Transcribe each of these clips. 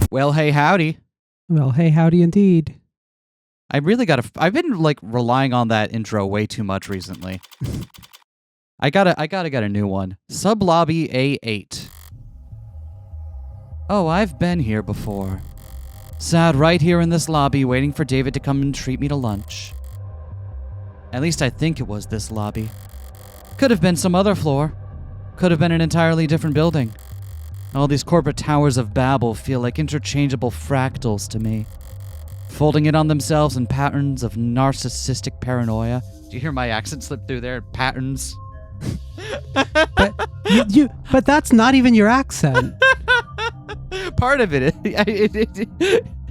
Well, hey, howdy. Well, hey, howdy indeed. I've been like relying on that intro way too much recently. I gotta get a new one. Sub lobby A8. Oh, I've been here before. Sat right here in this lobby waiting for David to come and treat me to lunch. At least I think it was this lobby. Could have been some other floor. Could have been an entirely different building. All these corporate towers of Babel feel like interchangeable fractals to me, folding in on themselves in patterns of narcissistic paranoia. Do you hear my accent slip through there? Patterns. But that's not even your accent. Part of it.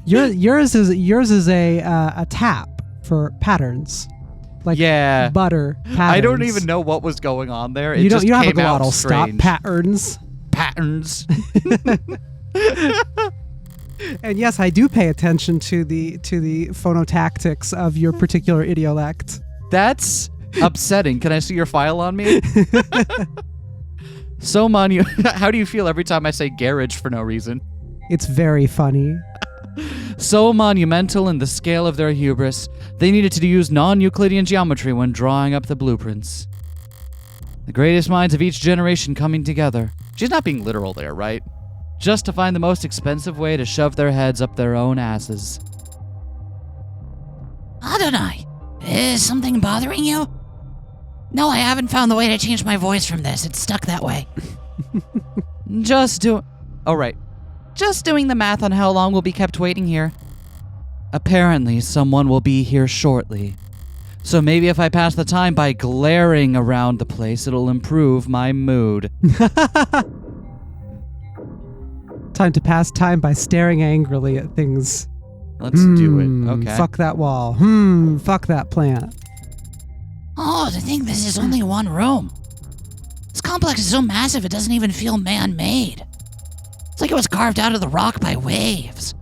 Yours is a tap for patterns. Like butter patterns. I don't even know what was going on there. You don't have a glottal stop. Patterns. And yes, I do pay attention to the phonotactics of your particular idiolect. That's upsetting. Can I see your file on me? How do you feel every time I say garage for no reason? It's very funny. So monumental in the scale of their hubris, they needed to use non-Euclidean geometry when drawing up the blueprints. The greatest minds of each generation coming together. She's not being literal there, right? Just to find the most expensive way to shove their heads up their own asses. Adonai, is something bothering you? No, I haven't found the way to change my voice from this. It's stuck that way. Just doing the math on how long we'll be kept waiting here. Apparently, someone will be here shortly. So maybe if I pass the time by glaring around the place, it'll improve my mood. Time to pass time by staring angrily at things. Let's do it. Okay. Fuck that wall. Fuck that plant. Oh, to think this is only one room. This complex is so massive it doesn't even feel man-made. It's like it was carved out of the rock by waves.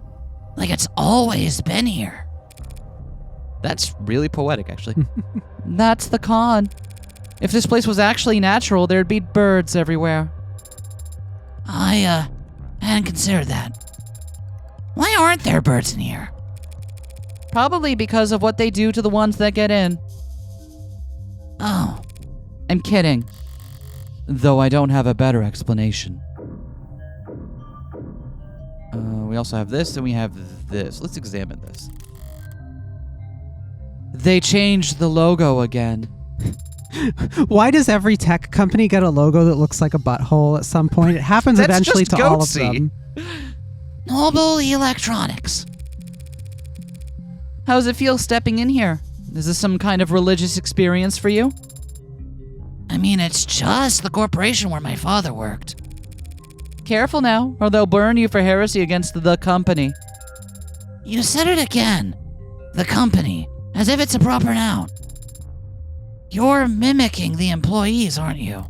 Like it's always been here. That's really poetic, actually. That's the con. If this place was actually natural, there'd be birds everywhere. I hadn't considered that. Why aren't there birds in here? Probably because of what they do to the ones that get in. Oh. I'm kidding. Though I don't have a better explanation. We also have this, and we have this. Let's examine this. They changed the logo again. Why does every tech company get a logo that looks like a butthole at some point? It happens eventually to all of them. Noble Electronics. How does it feel stepping in here? Is this some kind of religious experience for you? I mean, it's just the corporation where my father worked. Careful now, or they'll burn you for heresy against the company. You said it again. The company. As if it's a proper noun. You're mimicking the employees, aren't you?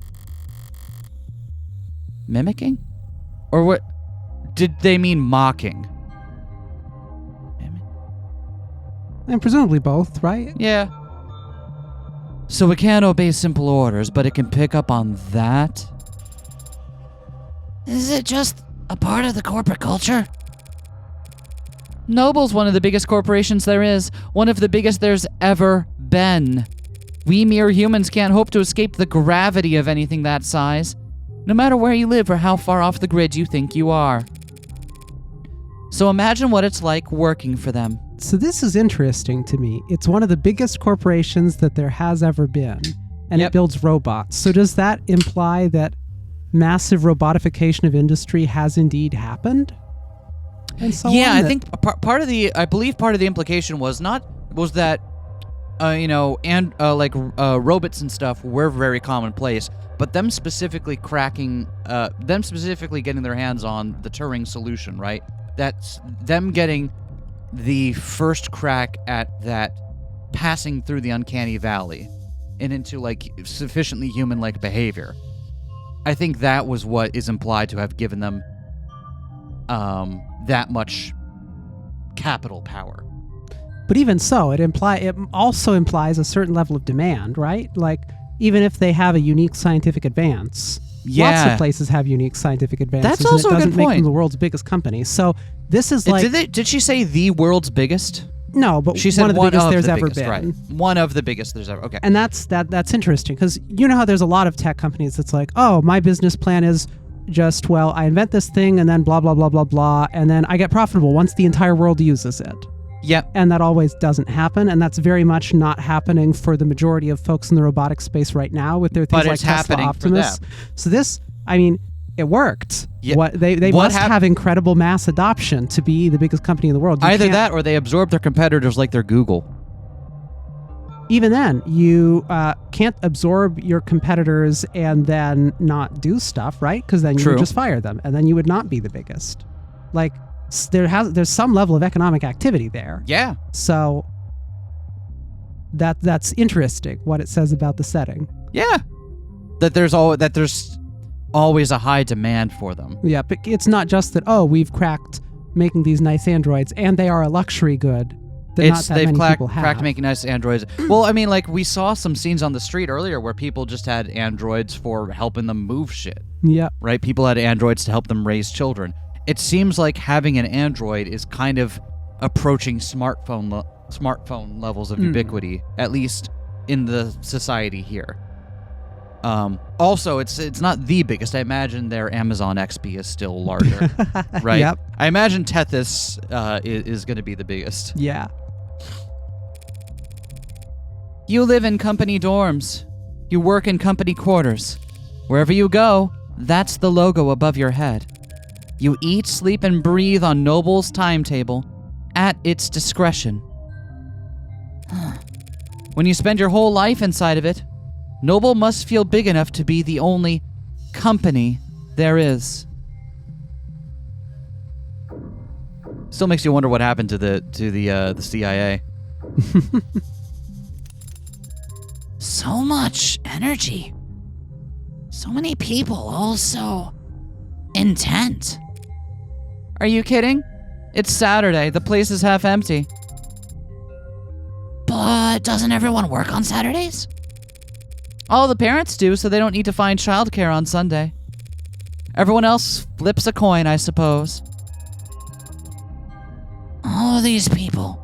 Mimicking? Or what? Did they mean mocking? And presumably both, right? Yeah. So it can't obey simple orders, but it can pick up on that? Is it just a part of the corporate culture? Noble's one of the biggest corporations there is, one of the biggest there's ever been. We mere humans can't hope to escape the gravity of anything that size, no matter where you live or how far off the grid you think you are. So imagine what it's like working for them. So this is interesting to me. It's one of the biggest corporations that there has ever been, and it builds robots. So does that imply that massive robotification of industry has indeed happened? And so I think part of the implication was that robots and stuff were very commonplace, but them specifically getting their hands on the Turing solution, right? That's them getting the first crack at that passing through the uncanny valley and into like sufficiently human-like behavior. I think that was what is implied to have given them that much capital power. But even so, it also implies a certain level of demand, right? Like, even if they have a unique scientific advance, Lots of places have unique scientific advances. That's also and it a good doesn't make point. them the world's biggest company. So this is like Did she say the world's biggest? no, but She said one of the biggest there's the ever biggest, been. right. One of the biggest there's ever. Okay. And that's interesting because you know how there's a lot of tech companies that's like, oh, my business plan is just, well, I invent this thing and then blah, blah, blah, blah, blah, and then I get profitable once the entire world uses it. Yep. And that always doesn't happen, and that's very much not happening for the majority of folks in the robotics space right now with their things But like it's Tesla happening Optimus. for them. So this, I mean, it worked. Yeah. What they What must have incredible mass adoption to be the biggest company in the world. Either that or they absorb their competitors like they're Google. Even then, you can't absorb your competitors and then not do stuff, right? Because then you would just fire them, and then you would not be the biggest. Like there's some level of economic activity there. Yeah. So that's interesting what it says about the setting. Yeah. That there's always a high demand for them. Yeah, but it's not just that. Oh, we've cracked making these nice androids, and they are a luxury good. That not that They've many people have. cracked making nice androids. Well, I mean, like we saw some scenes on the street earlier where people just had androids for helping them move shit. Yeah. Right? People had androids to help them raise children. It seems like having an android is kind of approaching smartphone levels of ubiquity, at least in the society here. Also, it's not the biggest. I imagine their Amazon XP is still larger, right? Yep. I imagine Tethys is going to be the biggest. Yeah. You live in company dorms. You work in company quarters. Wherever you go, that's the logo above your head. You eat, sleep, and breathe on Noble's timetable at its discretion. When you spend your whole life inside of it, Noble must feel big enough to be the only company there is. Still makes you wonder what happened to the CIA. So much energy. So many people, all so intent. Are you kidding? It's Saturday. The place is half empty. But doesn't everyone work on Saturdays? All the parents do, so they don't need to find childcare on Sunday. Everyone else flips a coin, I suppose. All these people.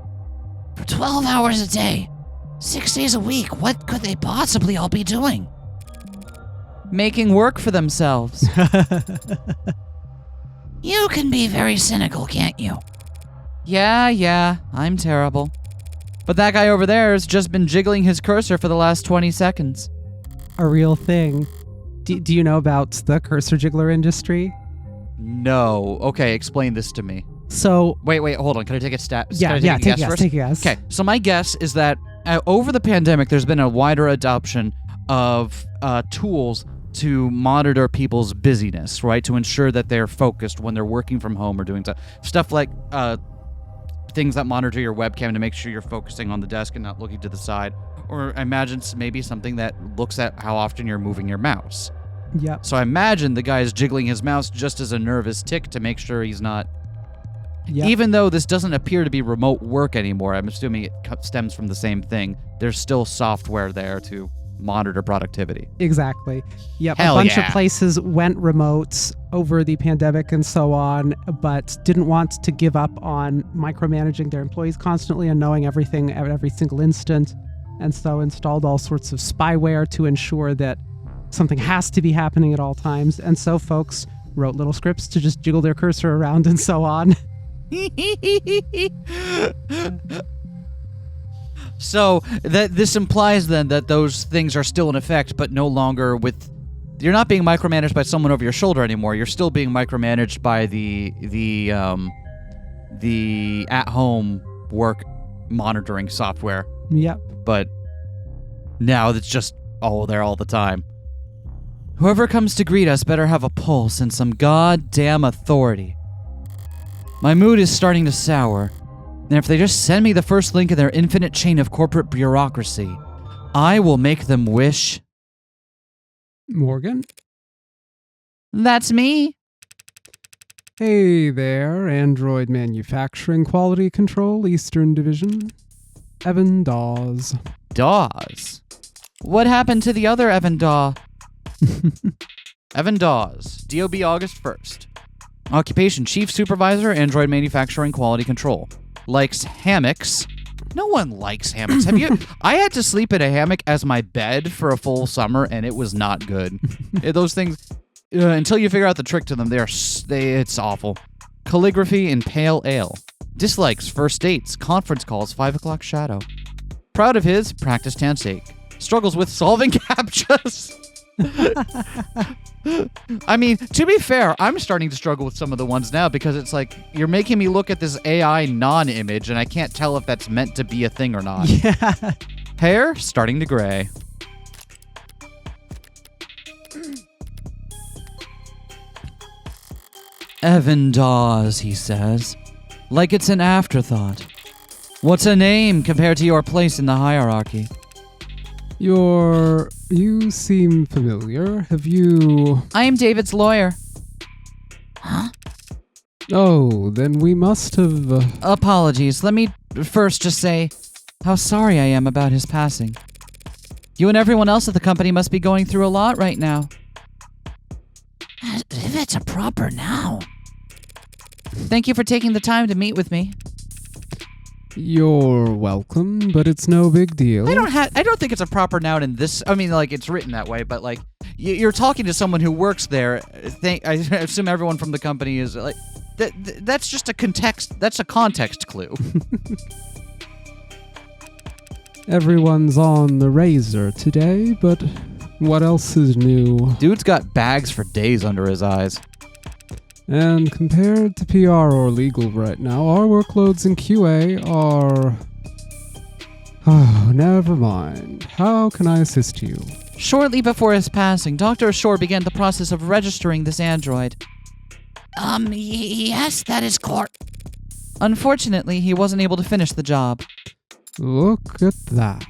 For 12 hours a day. 6 days a week. What could they possibly all be doing? Making work for themselves. You can be very cynical, can't you? Yeah, I'm terrible. But that guy over there has just been jiggling his cursor for the last 20 seconds. A real thing. Do you know about the cursor jiggler industry? No. Okay, explain this to me. So Wait, hold on. Can I take a stat? yeah, take a guess. Okay, so my guess is that over the pandemic, there's been a wider adoption of tools to monitor people's busyness, right? To ensure that they're focused when they're working from home or doing stuff like things that monitor your webcam to make sure you're focusing on the desk and not looking to the side. Or I imagine maybe something that looks at how often you're moving your mouse. Yep. So I imagine the guy is jiggling his mouse just as a nervous tick to make sure he's not... Yep. Even though this doesn't appear to be remote work anymore, I'm assuming it stems from the same thing. There's still software there to monitor productivity. Exactly. Yep. Hell a bunch yeah. of places went remote over the pandemic and so on, but didn't want to give up on micromanaging their employees constantly and knowing everything at every single instant. And so installed all sorts of spyware to ensure that something has to be happening at all times. And so folks wrote little scripts to just jiggle their cursor around and so on. So this implies then that those things are still in effect, but no longer with... You're not being micromanaged by someone over your shoulder anymore. You're still being micromanaged by the at-home work monitoring software. Yep. But now it's just all there all the time. Whoever comes to greet us better have a pulse and some goddamn authority. My mood is starting to sour, and if they just send me the first link in their infinite chain of corporate bureaucracy, I will make them wish. Morgan? That's me. Hey there, Android Manufacturing Quality Control Eastern Division. Evan Dawes. Dawes? What happened to the other Evan Daw? Evan Dawes, DOB August 1st. Occupation Chief Supervisor, Android Manufacturing Quality Control. Likes hammocks. No one likes hammocks. Have you? I had to sleep in a hammock as my bed for a full summer, and it was not good. Those things, until you figure out the trick to them, it's awful. Calligraphy and pale ale. Dislikes first dates, conference calls, 5 o'clock shadow. Proud of his practice tank. Struggles with solving captchas. I mean, to be fair, I'm starting to struggle with some of the ones now because it's like you're making me look at this AI non-image and I can't tell if that's meant to be a thing or not. Yeah. Hair starting to gray. Evan Dawes, he says. Like it's an afterthought. What's a name compared to your place in the hierarchy? You seem familiar. Have you... I am David's lawyer. Huh? Oh, then we must have... Apologies. Let me first just say how sorry I am about his passing. You and everyone else at the company must be going through a lot right now. If it's a proper noun. Thank you for taking the time to meet with me. You're welcome, but it's no big deal. I don't think it's a proper noun in this. I mean, like, it's written that way, but like, you're talking to someone who works there. I assume everyone from the company is like, that's just a context. That's a context clue. Everyone's on the razor today, but what else is new? Dude's got bags for days under his eyes. And compared to PR or legal right now, our workloads in QA are... Oh, never mind. How can I assist you? Shortly before his passing, Dr. Ashore began the process of registering this android. Yes, that is correct. Unfortunately, he wasn't able to finish the job. Look at that.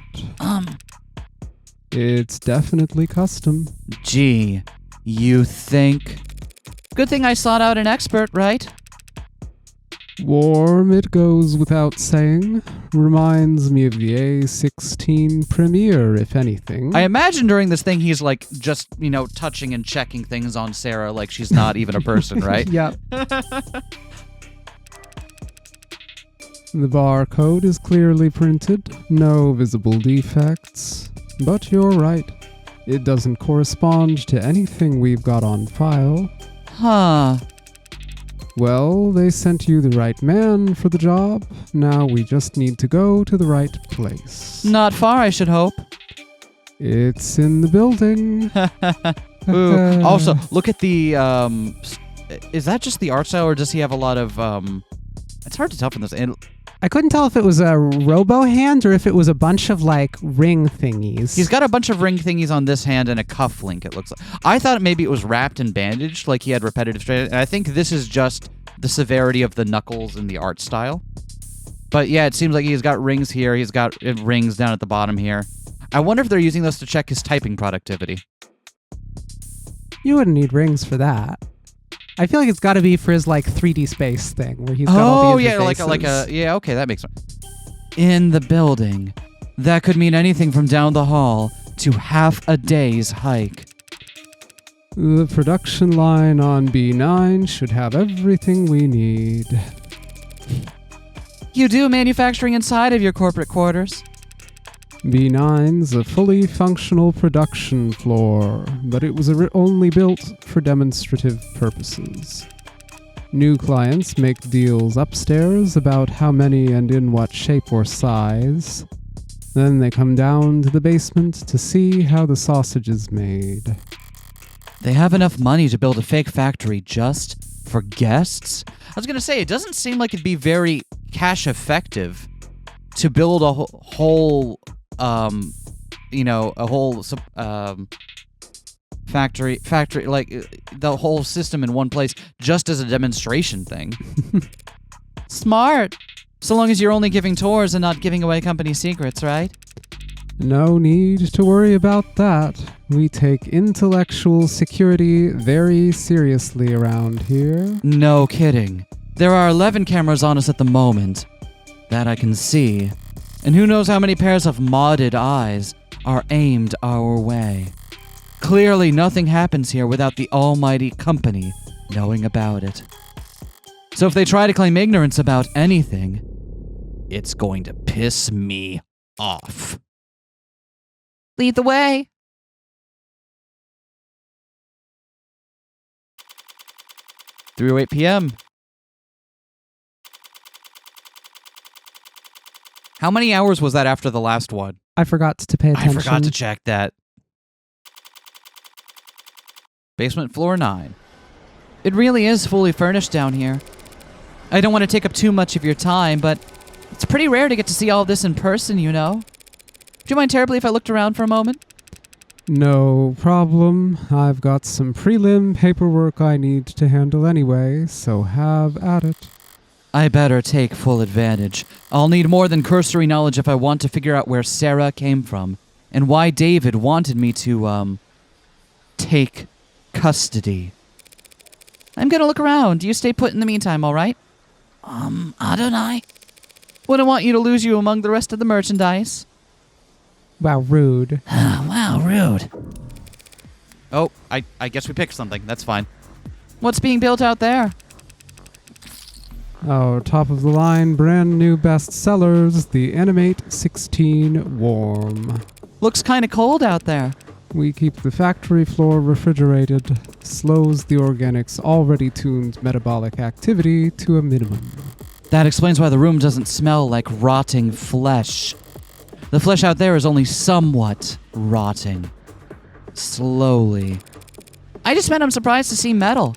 It's definitely custom. Gee, you think... Good thing I sought out an expert, right? Warm, it goes without saying. Reminds me of the A16 Premiere, if anything. I imagine during this thing he's like just, touching and checking things on Sarah like she's not even a person, right? Yep. The barcode is clearly printed, no visible defects. But you're right. It doesn't correspond to anything we've got on file. Huh. Well, they sent you the right man for the job. Now we just need to go to the right place. Not far, I should hope. It's in the building. Ooh. Also, look at the, is that just the art style, or does he have a lot of, it's hard to tell from this. I couldn't tell if it was a robo hand or if it was a bunch of, like, ring thingies. He's got a bunch of ring thingies on this hand and a cuff link, it looks like. I thought maybe it was wrapped and bandaged, like he had repetitive strain, and I think this is just the severity of the knuckles and the art style. But yeah, it seems like he's got rings here, he's got rings down at the bottom here. I wonder if they're using those to check his typing productivity. You wouldn't need rings for that. I feel like it's got to be for his, like, 3D space thing, where he's got all the interfaces. Yeah, okay, that makes sense. In the building. That could mean anything from down the hall to half a day's hike. The production line on B9 should have everything we need. You do manufacturing inside of your corporate quarters? B9's a fully functional production floor, but it was only built for demonstrative purposes. New clients make deals upstairs about how many and in what shape or size. Then they come down to the basement to see how the sausage is made. They have enough money to build a fake factory just for guests? I was going to say, it doesn't seem like it'd be very cash effective to build a whole... factory, like the whole system in one place just as a demonstration thing. Smart. So long as you're only giving tours and not giving away company secrets, right? No need to worry about that. We take intellectual security very seriously around here. No kidding. There are 11 cameras on us at the moment. That I can see. And who knows how many pairs of modded eyes are aimed our way. Clearly, nothing happens here without the almighty company knowing about it. So if they try to claim ignorance about anything, it's going to piss me off. Lead the way. (3:08 p.m.) How many hours was that after the last one? I forgot to pay attention. I forgot to check that. Basement floor 9. It really is fully furnished down here. I don't want to take up too much of your time, but it's pretty rare to get to see all of this in person, you know? Do you mind terribly if I looked around for a moment? No problem. I've got some prelim paperwork I need to handle anyway, so have at it. I better take full advantage. I'll need more than cursory knowledge if I want to figure out where Sarah came from and why David wanted me to, take custody. I'm gonna look around. You stay put in the meantime, all right? Adonai? Wouldn't want you to lose you among the rest of the merchandise. Wow, rude. Wow, rude. Oh, I guess we picked something. That's fine. What's being built out there? Oh, top of the line, brand new bestsellers, the Animate 16 Warm. Looks kind of cold out there. We keep the factory floor refrigerated, slows the organic's already tuned metabolic activity to a minimum. That explains why the room doesn't smell like rotting flesh. The flesh out there is only somewhat rotting. Slowly. I just meant I'm surprised to see metal.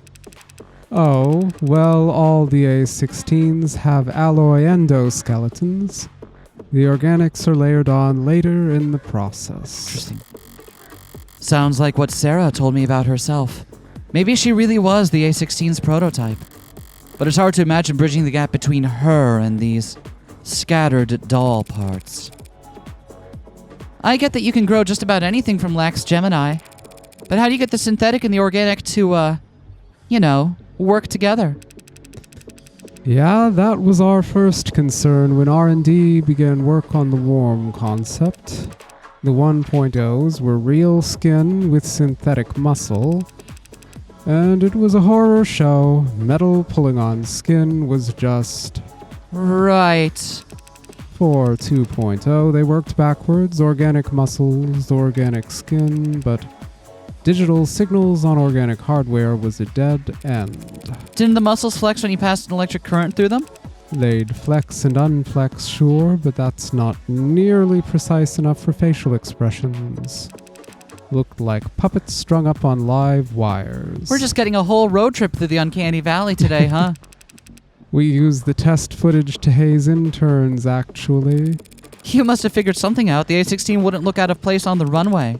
Oh, well, all the A16s have alloy endoskeletons. The organics are layered on later in the process. Interesting. Sounds like what Sarah told me about herself. Maybe she really was the A16's prototype. But it's hard to imagine bridging the gap between her and these scattered doll parts. I get that you can grow just about anything from lax Gemini. But how do you get the synthetic and the organic to, work together? Yeah, that was our first concern when R&D began work on the warm concept. The 1.0s were real skin with synthetic muscle, and it was a horror show. Metal pulling on skin was just... Right. For 2.0, they worked backwards, organic muscles, organic skin, but digital signals on organic hardware was a dead end. Didn't the muscles flex when you passed an electric current through them? They'd flex and unflex, sure, but that's not nearly precise enough for facial expressions. Looked like puppets strung up on live wires. We're just getting a whole road trip through the Uncanny Valley today, huh? We used the test footage to haze interns, actually. You must have figured something out. The A16 wouldn't look out of place on the runway.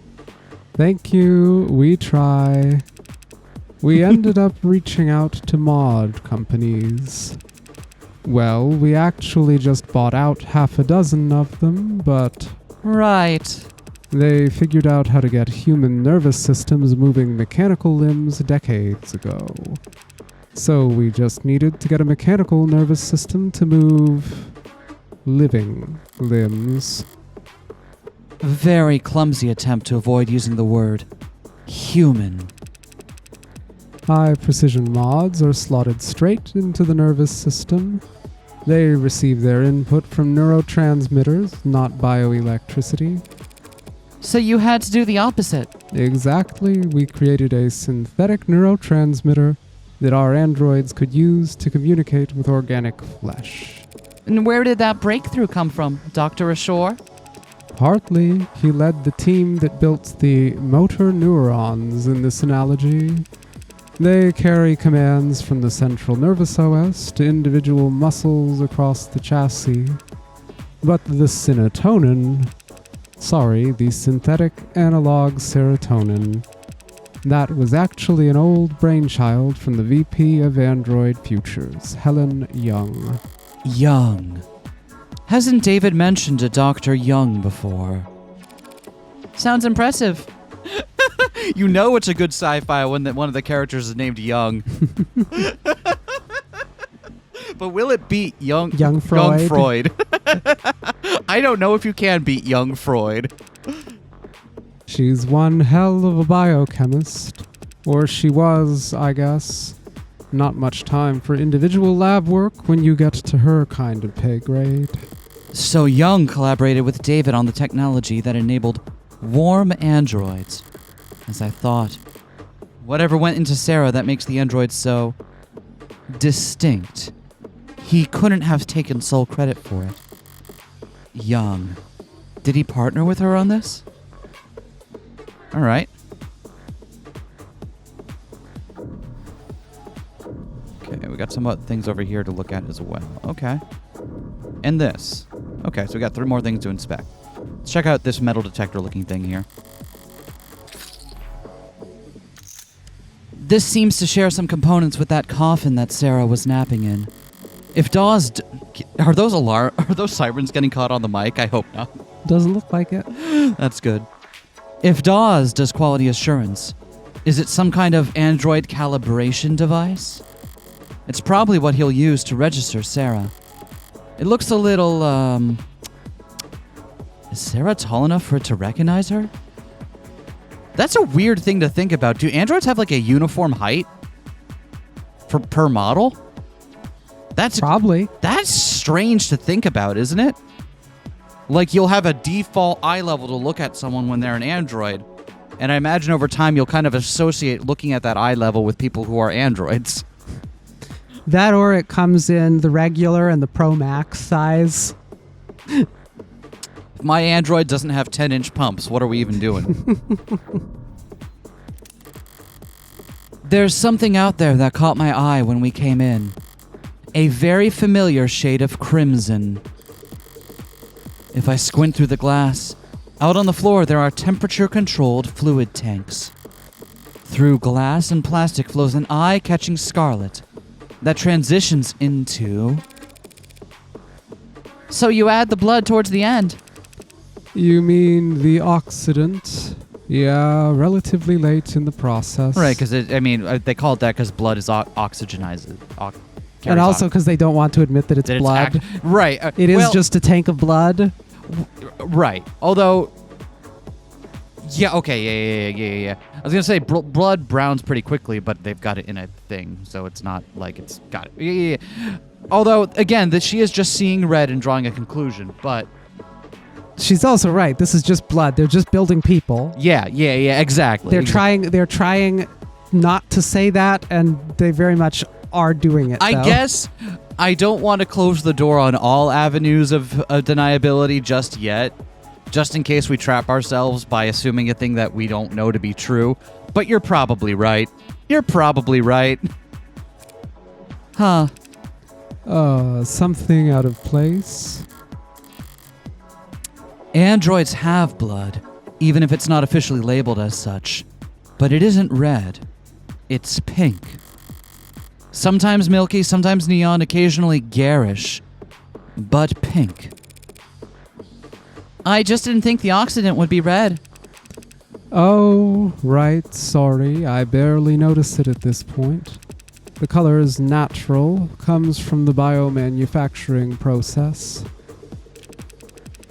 Thank you, we try. We ended up reaching out to mod companies. Well, we actually just bought out half a dozen of them, but... Right. They figured out how to get human nervous systems moving mechanical limbs decades ago. So we just needed to get a mechanical nervous system to move living limbs. A very clumsy attempt to avoid using the word human. High precision mods are slotted straight into the nervous system. They receive their input from neurotransmitters, not bioelectricity. So you had to do the opposite. Exactly, we created a synthetic neurotransmitter that our androids could use to communicate with organic flesh. And where did that breakthrough come from, Dr. Ashore? Partly, he led the team that built the motor neurons in this analogy. They carry commands from the central nervous OS to individual muscles across the chassis. But the the synthetic analog serotonin, that was actually an old brainchild from the VP of Android Futures, Helen Jung. Jung. Hasn't David mentioned a Dr. Jung before? Sounds impressive. You know it's a good sci-fi when one of the characters is named Jung. But will it beat Jung Freud? Young Freud? I don't know if you can beat Young Freud. She's one hell of a biochemist. Or she was, I guess. Not much time for individual lab work when you get to her kind of pay grade. So Jung collaborated with David on the technology that enabled warm androids. As I thought. Whatever went into Sarah that makes the androids so distinct. He couldn't have taken sole credit for it. Jung. Did he partner with her on this? Alright. Okay, we got some other things over here to look at as well. Okay. And this. Okay, so we got 3 more things to inspect. Let's check out this metal detector looking thing here. This seems to share some components with that coffin that Sarah was napping in. If Dawes... Are those sirens getting caught on the mic? I hope not. Doesn't look like it. That's good. If Dawes does quality assurance, is it some kind of android calibration device? It's probably what he'll use to register Sarah. It looks a little, Is Sarah tall enough for it to recognize her? That's a weird thing to think about. Do androids have like a uniform height per model? That's probably. That's strange to think about, isn't it? Like you'll have a default eye level to look at someone when they're an android. And I imagine over time you'll kind of associate looking at that eye level with people who are androids. That or it comes in the regular and the Pro Max size. If my android doesn't have 10-inch pumps, what are we even doing? There's something out there that caught my eye when we came in. A very familiar shade of crimson. If I squint through the glass, out on the floor there are temperature-controlled fluid tanks. Through glass and plastic flows an eye-catching scarlet that transitions into... So you add the blood towards the end. You mean the oxidant? Yeah, relatively late in the process. Right, because they call it that because blood is oxygenized. And also because they don't want to admit that it's blood. Right. It is just a tank of blood. Right. Although... Yeah, okay, yeah. I was going to say blood browns pretty quickly, but they've got it in a thing, so it's not like it's got it. Yeah. Although, again, she is just seeing red and drawing a conclusion, but... She's also right. This is just blood. They're just building people. Yeah, exactly. They're trying not to say that, and they very much are doing it, I guess I don't want to close the door on all avenues of deniability just yet, just in case we trap ourselves by assuming a thing that we don't know to be true. But you're probably right. Huh. Something out of place. Androids have blood, even if it's not officially labeled as such. But it isn't red. It's pink. Sometimes milky, sometimes neon, occasionally garish. But pink. I just didn't think the oxidant would be red. Oh, right. Sorry. I barely noticed it at this point. The color is natural, comes from the biomanufacturing process.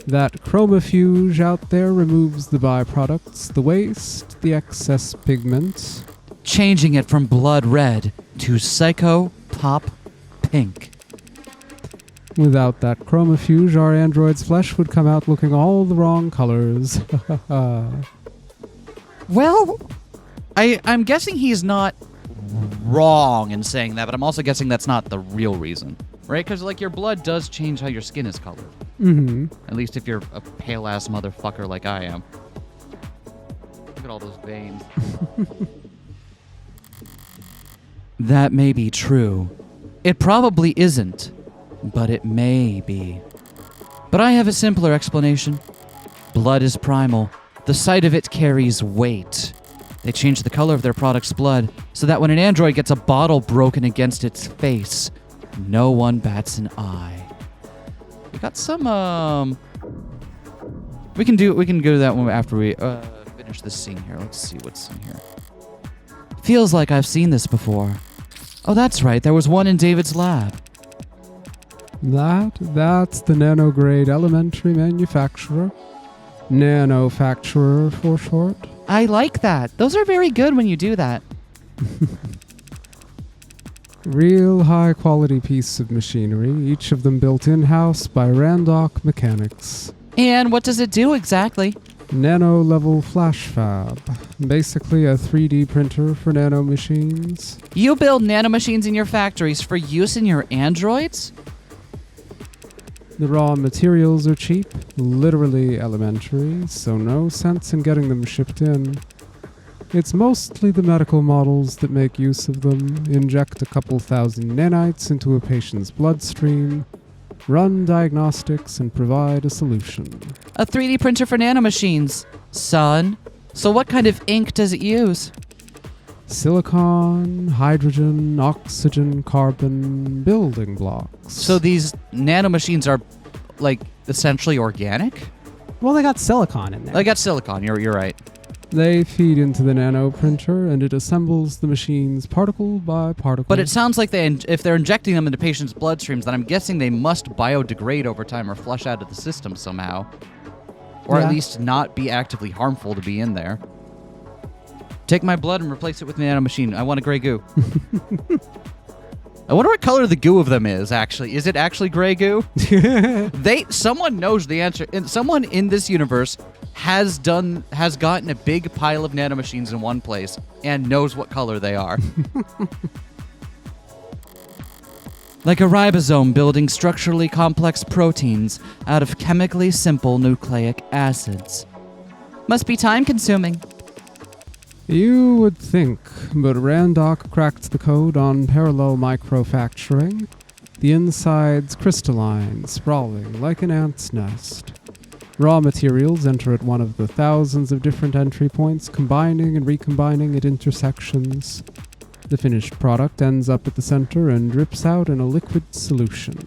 That chromofuge out there removes the byproducts, the waste, the excess pigment. Changing it from blood red to psycho pop pink. Without that chromofuge, our android's flesh would come out looking all the wrong colors. Well, I'm guessing he's not wrong in saying that, but I'm also guessing that's not the real reason, right? Because like your blood does change how your skin is colored. Mm-hmm. At least if you're a pale ass motherfucker like I am. Look at all those veins. That may be true. It probably isn't, but it may be. But I have a simpler explanation. Blood is primal. The sight of it carries weight. They change the color of their product's blood so that when an android gets a bottle broken against its face, no one bats an eye. We got some, we can go to that one after we finish this scene here. Let's see what's in here. Feels like I've seen this before. Oh, that's right. There was one in David's lab. That's the nanograde elementary manufacturer. Nanofacturer for short. I like that. Those are very good when you do that. Real high-quality piece of machinery, each of them built in-house by Randock Mechanics. And what does it do exactly? Nano-level flash fab. Basically a 3D printer for nanomachines. You build nanomachines in your factories for use in your androids? The raw materials are cheap, literally elementary, so no sense in getting them shipped in. It's mostly the medical models that make use of them, inject a couple thousand nanites into a patient's bloodstream, run diagnostics, and provide a solution. A 3D printer for nanomachines, son. So what kind of ink does it use? Silicon, hydrogen, oxygen, carbon, building blocks. So these nanomachines are, like, essentially organic? Well, they got silicon in there. They got silicon, you're right. They feed into the nano printer, and it assembles the machines particle by particle. But it sounds like if they're injecting them into patients' bloodstreams, then I'm guessing they must biodegrade over time or flush out of the system somehow. Or at least not be actively harmful to be in there. Take my blood and replace it with a nanomachine. I want a gray goo. I wonder what color the goo of them is, actually. Is it actually gray goo? Someone knows the answer. Someone in this universe has gotten a big pile of nanomachines in one place and knows what color they are. Like a ribosome building structurally complex proteins out of chemically simple nucleic acids. Must be time-consuming. You would think, but Randock cracked the code on parallel microfacturing. The inside's crystalline, sprawling like an ant's nest. Raw materials enter at one of the thousands of different entry points, combining and recombining at intersections. The finished product ends up at the center and drips out in a liquid solution.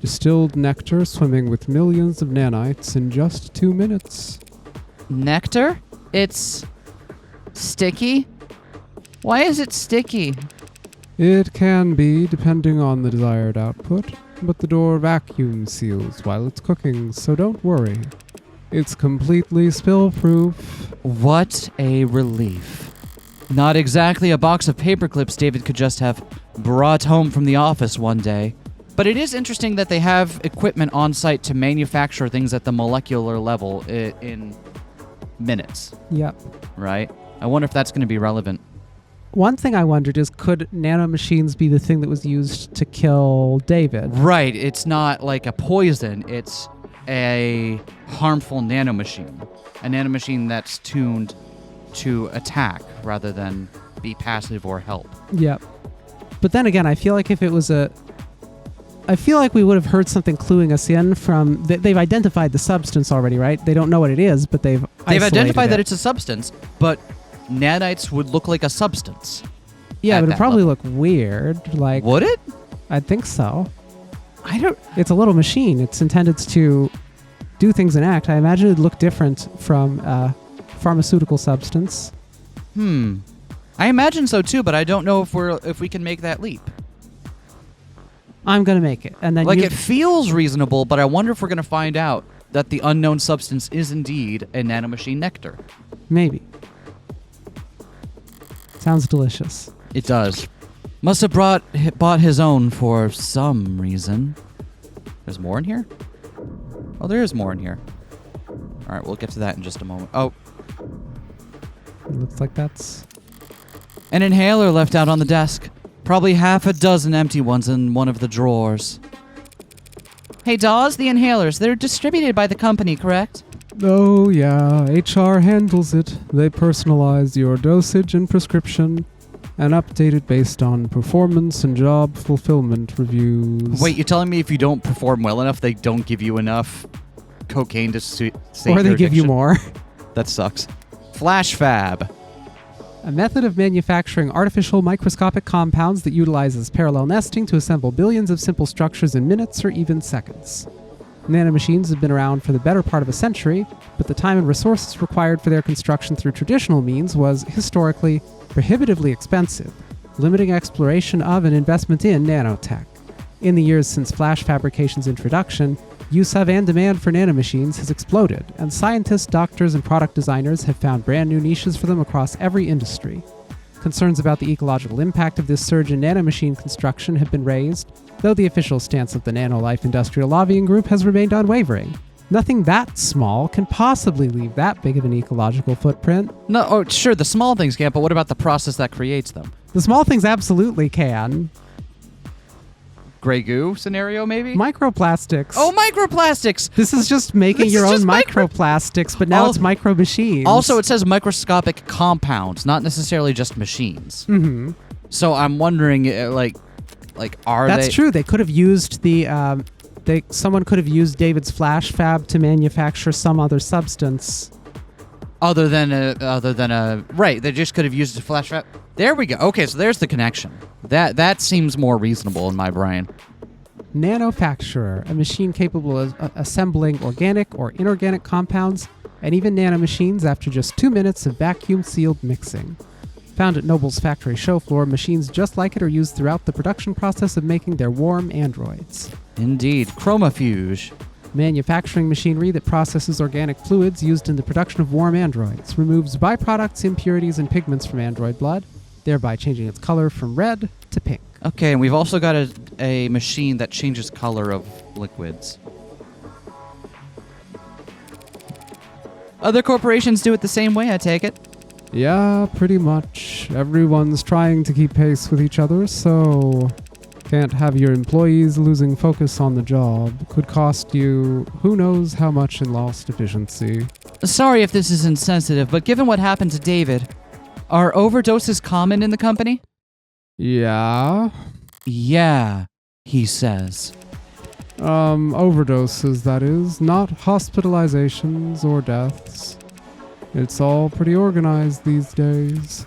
Distilled nectar swimming with millions of nanites in just 2 minutes. Nectar? It's sticky? Why is it sticky? It can be, depending on the desired output, but the door vacuum seals while it's cooking, so don't worry. It's completely spill-proof. What a relief. Not exactly a box of paper clips David could just have brought home from the office one day. But it is interesting that they have equipment on site to manufacture things at the molecular level in minutes. Yep. Right? I wonder if that's going to be relevant. One thing I wondered is, could nanomachines be the thing that was used to kill David? Right. It's not like a poison. It's a harmful nanomachine. A nanomachine that's tuned to attack rather than be passive or help. Yep. But then again, I feel like if it was I feel like we would have heard something cluing us in from... They've identified the substance already, right? They don't know what it is, but they've identified that it's a substance, but nanites would look like a substance. Yeah, but it'd probably look weird. Like, would it? I think so. I don't... It's a little machine. It's intended to do things and act. I imagine it'd look different from a pharmaceutical substance. I imagine so too, but I don't know if we can make that leap. I'm gonna make it, and then it feels reasonable, but I wonder if we're gonna find out that the unknown substance is indeed a nanomachine nectar. Maybe. Sounds delicious. It does. Must have bought his own for some reason. There's more in here? Oh, there is more in here. All right, we'll get to that in just a moment. Oh. It looks like that's... An inhaler left out on the desk. Probably half a dozen empty ones in one of the drawers. Hey, Dawes, the inhalers, they're distributed by the company, correct? Oh, yeah. HR handles it. They personalize your dosage and prescription and update it based on performance and job fulfillment reviews. Wait, you're telling me if you don't perform well enough, they don't give you enough cocaine to save or they give you more. That sucks. Flash fab. A method of manufacturing artificial microscopic compounds that utilizes parallel nesting to assemble billions of simple structures in minutes or even seconds. Nanomachines have been around for the better part of a century, but the time and resources required for their construction through traditional means was, historically, prohibitively expensive, limiting exploration of and investment in nanotech. In the years since flash fabrication's introduction, use of and demand for nanomachines has exploded, and scientists, doctors, and product designers have found brand new niches for them across every industry. Concerns about the ecological impact of this surge in nanomachine construction have been raised, though the official stance of the Nanolife Industrial Lobbying Group has remained unwavering. Nothing that small can possibly leave that big of an ecological footprint. No, oh, sure, the small things can't, but what about the process that creates them? The small things absolutely can. Gray goo scenario, maybe? Microplastics. Oh, microplastics! This is just making This your is own just microplastics, but now it's micro machines. Also, it says microscopic compounds, not necessarily just machines. Mm-hmm. So I'm wondering, are they... That's true. They could have used someone could have used David's flash fab to manufacture some other substance. Other than a right, they just could have used a flash fab. There we go. Okay, so there's the connection. That seems more reasonable in my brain. Nanofacturer, a machine capable of assembling organic or inorganic compounds and even nanomachines after just 2 minutes of vacuum-sealed mixing. Found at Noble's factory show floor, machines just like it are used throughout the production process of making their warm androids. Indeed. Chromafuge. Manufacturing machinery that processes organic fluids used in the production of warm androids, removes byproducts, impurities, and pigments from android blood, thereby changing its color from red to pink. Okay, and we've also got a machine that changes color of liquids. Other corporations do it the same way, I take it? Yeah, pretty much. Everyone's trying to keep pace with each other, so can't have your employees losing focus on the job. Could cost you who knows how much in lost efficiency. Sorry if this is insensitive, but given what happened to David, are overdoses common in the company? Yeah. Yeah, he says. Overdoses, that is. Not hospitalizations or deaths. It's all pretty organized these days.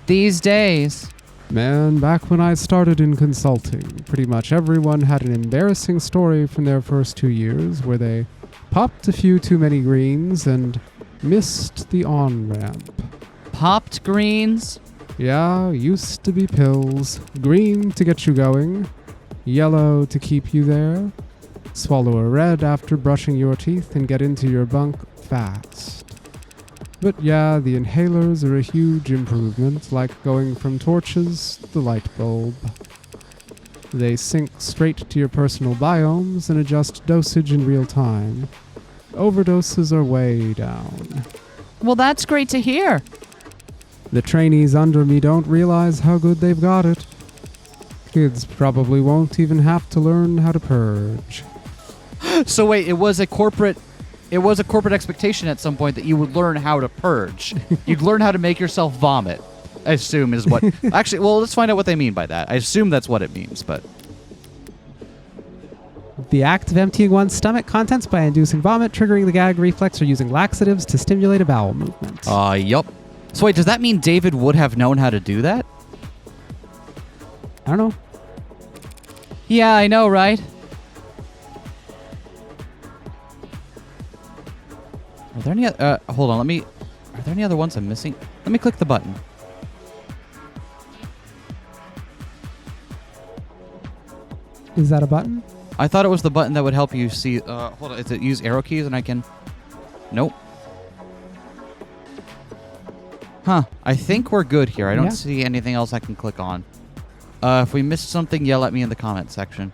These days? Man, back when I started in consulting, pretty much everyone had an embarrassing story from their first 2 years where they popped a few too many greens and missed the on-ramp. Popped greens? Yeah, used to be pills. Green to get you going, yellow to keep you there. Swallow a red after brushing your teeth and get into your bunk fast. But yeah, the inhalers are a huge improvement, like going from torches to the light bulb. They sync straight to your personal biomes and adjust dosage in real time. Overdoses are way down. Well, that's great to hear. The trainees under me don't realize how good they've got it. Kids probably won't even have to learn how to purge. So wait, it was a corporate expectation at some point that you would learn how to purge. You'd learn how to make yourself vomit, I assume is what... Actually, well, let's find out what they mean by that. I assume that's what it means, but... The act of emptying one's stomach contents by inducing vomit, triggering the gag reflex, or using laxatives to stimulate a bowel movement. Yup. So wait, does that mean David would have known how to do that? I don't know. Yeah, I know, right? Are there any hold on, are there any other ones I'm missing? Let me click the button. Is that a button? I thought it was the button that would help you see, hold on, is it use arrow keys and I can... Nope. Huh, I think we're good here. I don't see anything else I can click on. If we missed something, yell at me in the comment section.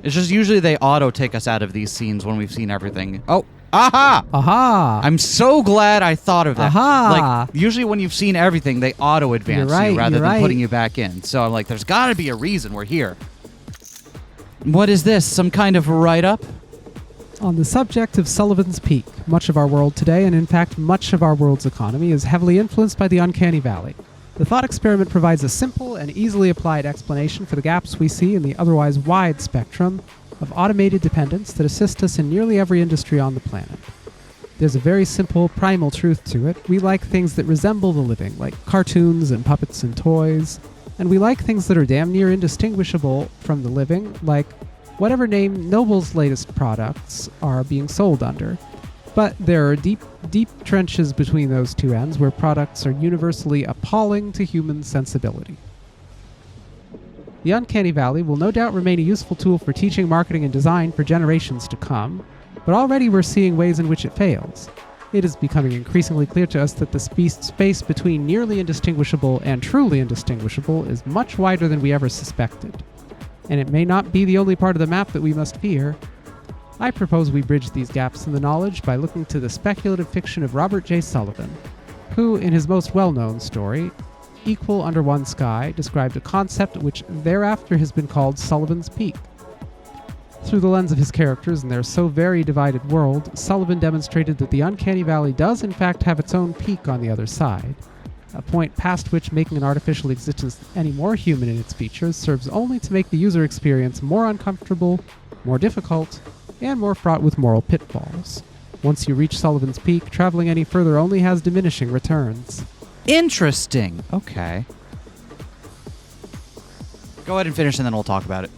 It's just usually they auto take us out of these scenes when we've seen everything. Oh, aha! Aha! I'm so glad I thought of that. Aha! Like, usually when you've seen everything, they auto advance you rather than putting you back in. So I'm like, there's got to be a reason we're here. What is this? Some kind of write-up? On the subject of Sullivan's Peak, much of our world today, and in fact much of our world's economy, is heavily influenced by the uncanny valley. The thought experiment provides a simple and easily applied explanation for the gaps we see in the otherwise wide spectrum of automated dependence that assist us in nearly every industry on the planet. There's a very simple, primal truth to it. We like things that resemble the living, like cartoons and puppets and toys, and we like things that are damn near indistinguishable from the living, like whatever name Noble's latest products are being sold under. But there are deep, deep trenches between those two ends where products are universally appalling to human sensibility. The Uncanny Valley will no doubt remain a useful tool for teaching, marketing, and design for generations to come, but already we're seeing ways in which it fails. It is becoming increasingly clear to us that the space between nearly indistinguishable and truly indistinguishable is much wider than we ever suspected. And it may not be the only part of the map that we must fear. I propose we bridge these gaps in the knowledge by looking to the speculative fiction of Robert J. Sullivan, who, in his most well-known story, Equal Under One Sky, described a concept which thereafter has been called Sullivan's Peak. Through the lens of his characters and their so very divided world, Sullivan demonstrated that the Uncanny Valley does in fact have its own peak on the other side, a point past which making an artificial existence any more human in its features serves only to make the user experience more uncomfortable, more difficult, and more fraught with moral pitfalls. Once you reach Sullivan's Peak, traveling any further only has diminishing returns. Interesting. Okay. Go ahead and finish and then we'll talk about it.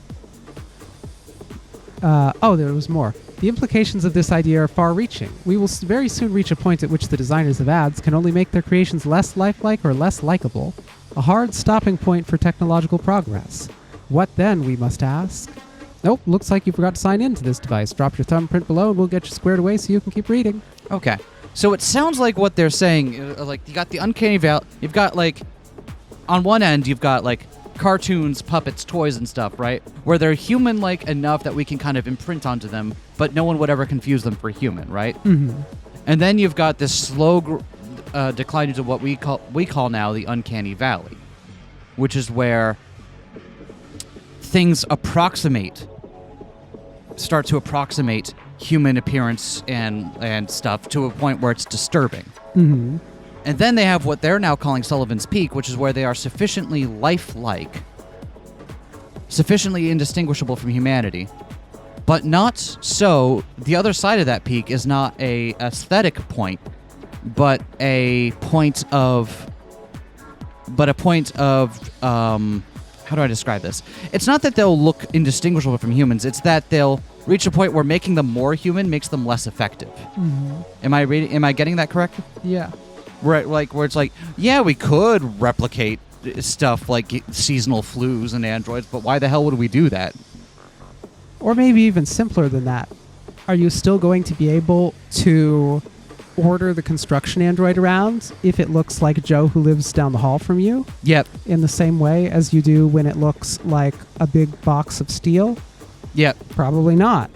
There was more. The implications of this idea are far-reaching. We will very soon reach a point at which the designers of ads can only make their creations less lifelike or less likable, a hard stopping point for technological progress. What then, we must ask? Nope, looks like you forgot to sign in to this device. Drop your thumbprint below and we'll get you squared away so you can keep reading. Okay. So it sounds like what they're saying, like, you got the Uncanny Valley, you've got, like, on one end, you've got, like, cartoons, puppets, toys, and stuff, right? Where they're human-like enough that we can kind of imprint onto them, but no one would ever confuse them for human, right? Mm-hmm. And then you've got this slow decline into what we call now the Uncanny Valley, which is where things start to approximate human appearance and stuff to a point where it's disturbing. Mm-hmm. And then they have what they're now calling Sullivan's Peak, which is where they are sufficiently lifelike, sufficiently indistinguishable from humanity, but not so. The other side of that peak is not a aesthetic point, but a point of how do I describe this? It's not that they'll look indistinguishable from humans. It's that they'll reach a point where making them more human makes them less effective. Mm-hmm. Am I getting that correct? Yeah. Right, like where it's like, yeah, we could replicate stuff like seasonal flus and androids, but why the hell would we do that? Or maybe even simpler than that. Are you still going to be able to order the construction android around if it looks like Joe who lives down the hall from you? Yep. In the same way as you do when it looks like a big box of steel? Yep. Probably not.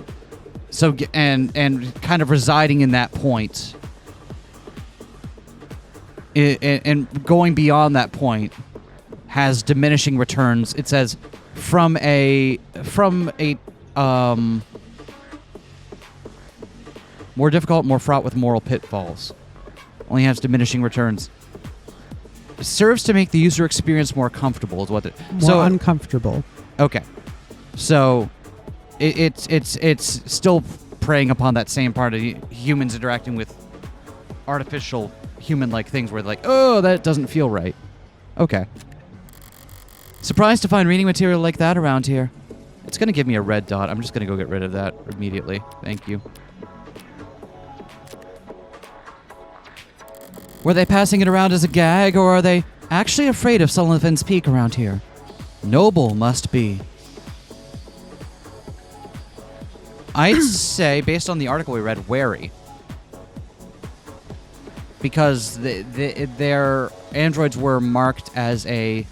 So, and kind of residing in that point, and going beyond that point has diminishing returns. It says from a more difficult, more fraught with moral pitfalls. Only has diminishing returns. It serves to make the user experience more comfortable. Is what it. More uncomfortable. Okay, so it's still preying upon that same part of humans interacting with artificial human-like things where they're like, oh, that doesn't feel right. Okay. Surprised to find reading material like that around here. It's going to give me a red dot. I'm just going to go get rid of that immediately. Thank you. Were they passing it around as a gag, or are they actually afraid of Sullivan's Peak around here? Noble must be. I'd say, based on the article we read, wary. Because their androids were marked as a...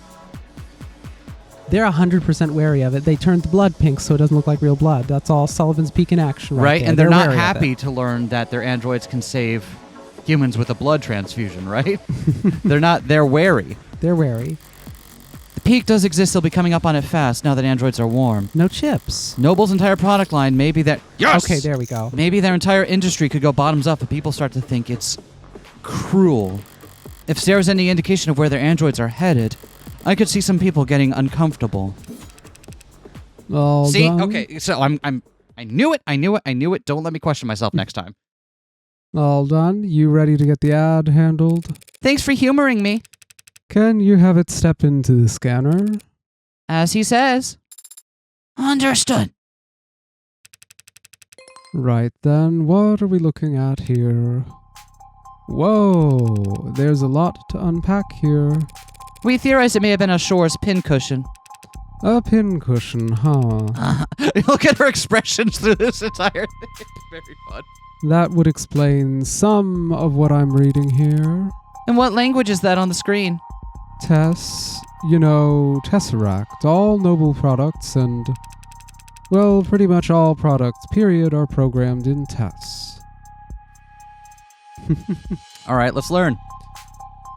They're 100% wary of it. They turned the blood pink so it doesn't look like real blood. That's all Sullivan's Peak in action right there. And they're not happy to learn that their androids can save humans with a blood transfusion, right? They're wary. They're wary. The peak does exist. They'll be coming up on it fast now that androids are warm. No chips. Noble's entire product line, maybe that... Yes! Okay, there we go. Maybe their entire industry could go bottoms up if people start to think it's cruel. If there's any indication of where their androids are headed, I could see some people getting uncomfortable. All see? done? Okay, so I knew it. Don't let me question myself next time. All done. You ready to get the ad handled? Thanks for humoring me. Can you have it step into the scanner? As he says. Understood. Right then, what are we looking at here? Whoa, there's a lot to unpack here. We theorize it may have been a Shore's pincushion. A pincushion, huh? Look at her expressions through this entire thing. It's very fun. That would explain some of what I'm reading here. And what language is that on the screen? Tess, Tesseract. All noble products and, well, pretty much all products, period, are programmed in Tess. All right, let's learn.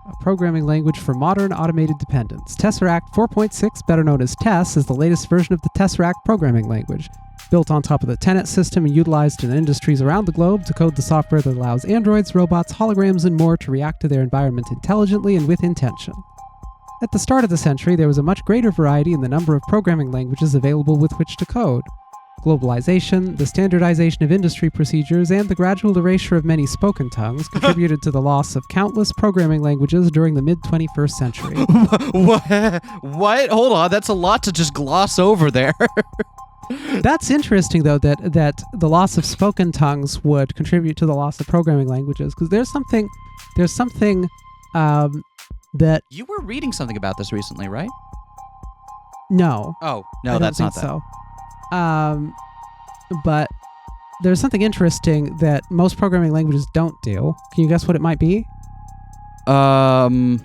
A programming language for modern automated dependence. Tesseract 4.6, better known as Tess, is the latest version of the Tesseract programming language. Built on top of the Tenet system and utilized in industries around the globe to code the software that allows androids, robots, holograms, and more to react to their environment intelligently and with intention. At the start of the century, there was a much greater variety in the number of programming languages available with which to code. Globalization, the standardization of industry procedures, and the gradual erasure of many spoken tongues contributed to the loss of countless programming languages during the mid-21st century. What? Hold on, that's a lot to just gloss over there. That's interesting, though, that the loss of spoken tongues would contribute to the loss of programming languages, because there's something that... You were reading something about this recently, right? No. Oh, no, that's not that. So. But there's something interesting that most programming languages don't do. Can you guess what it might be? They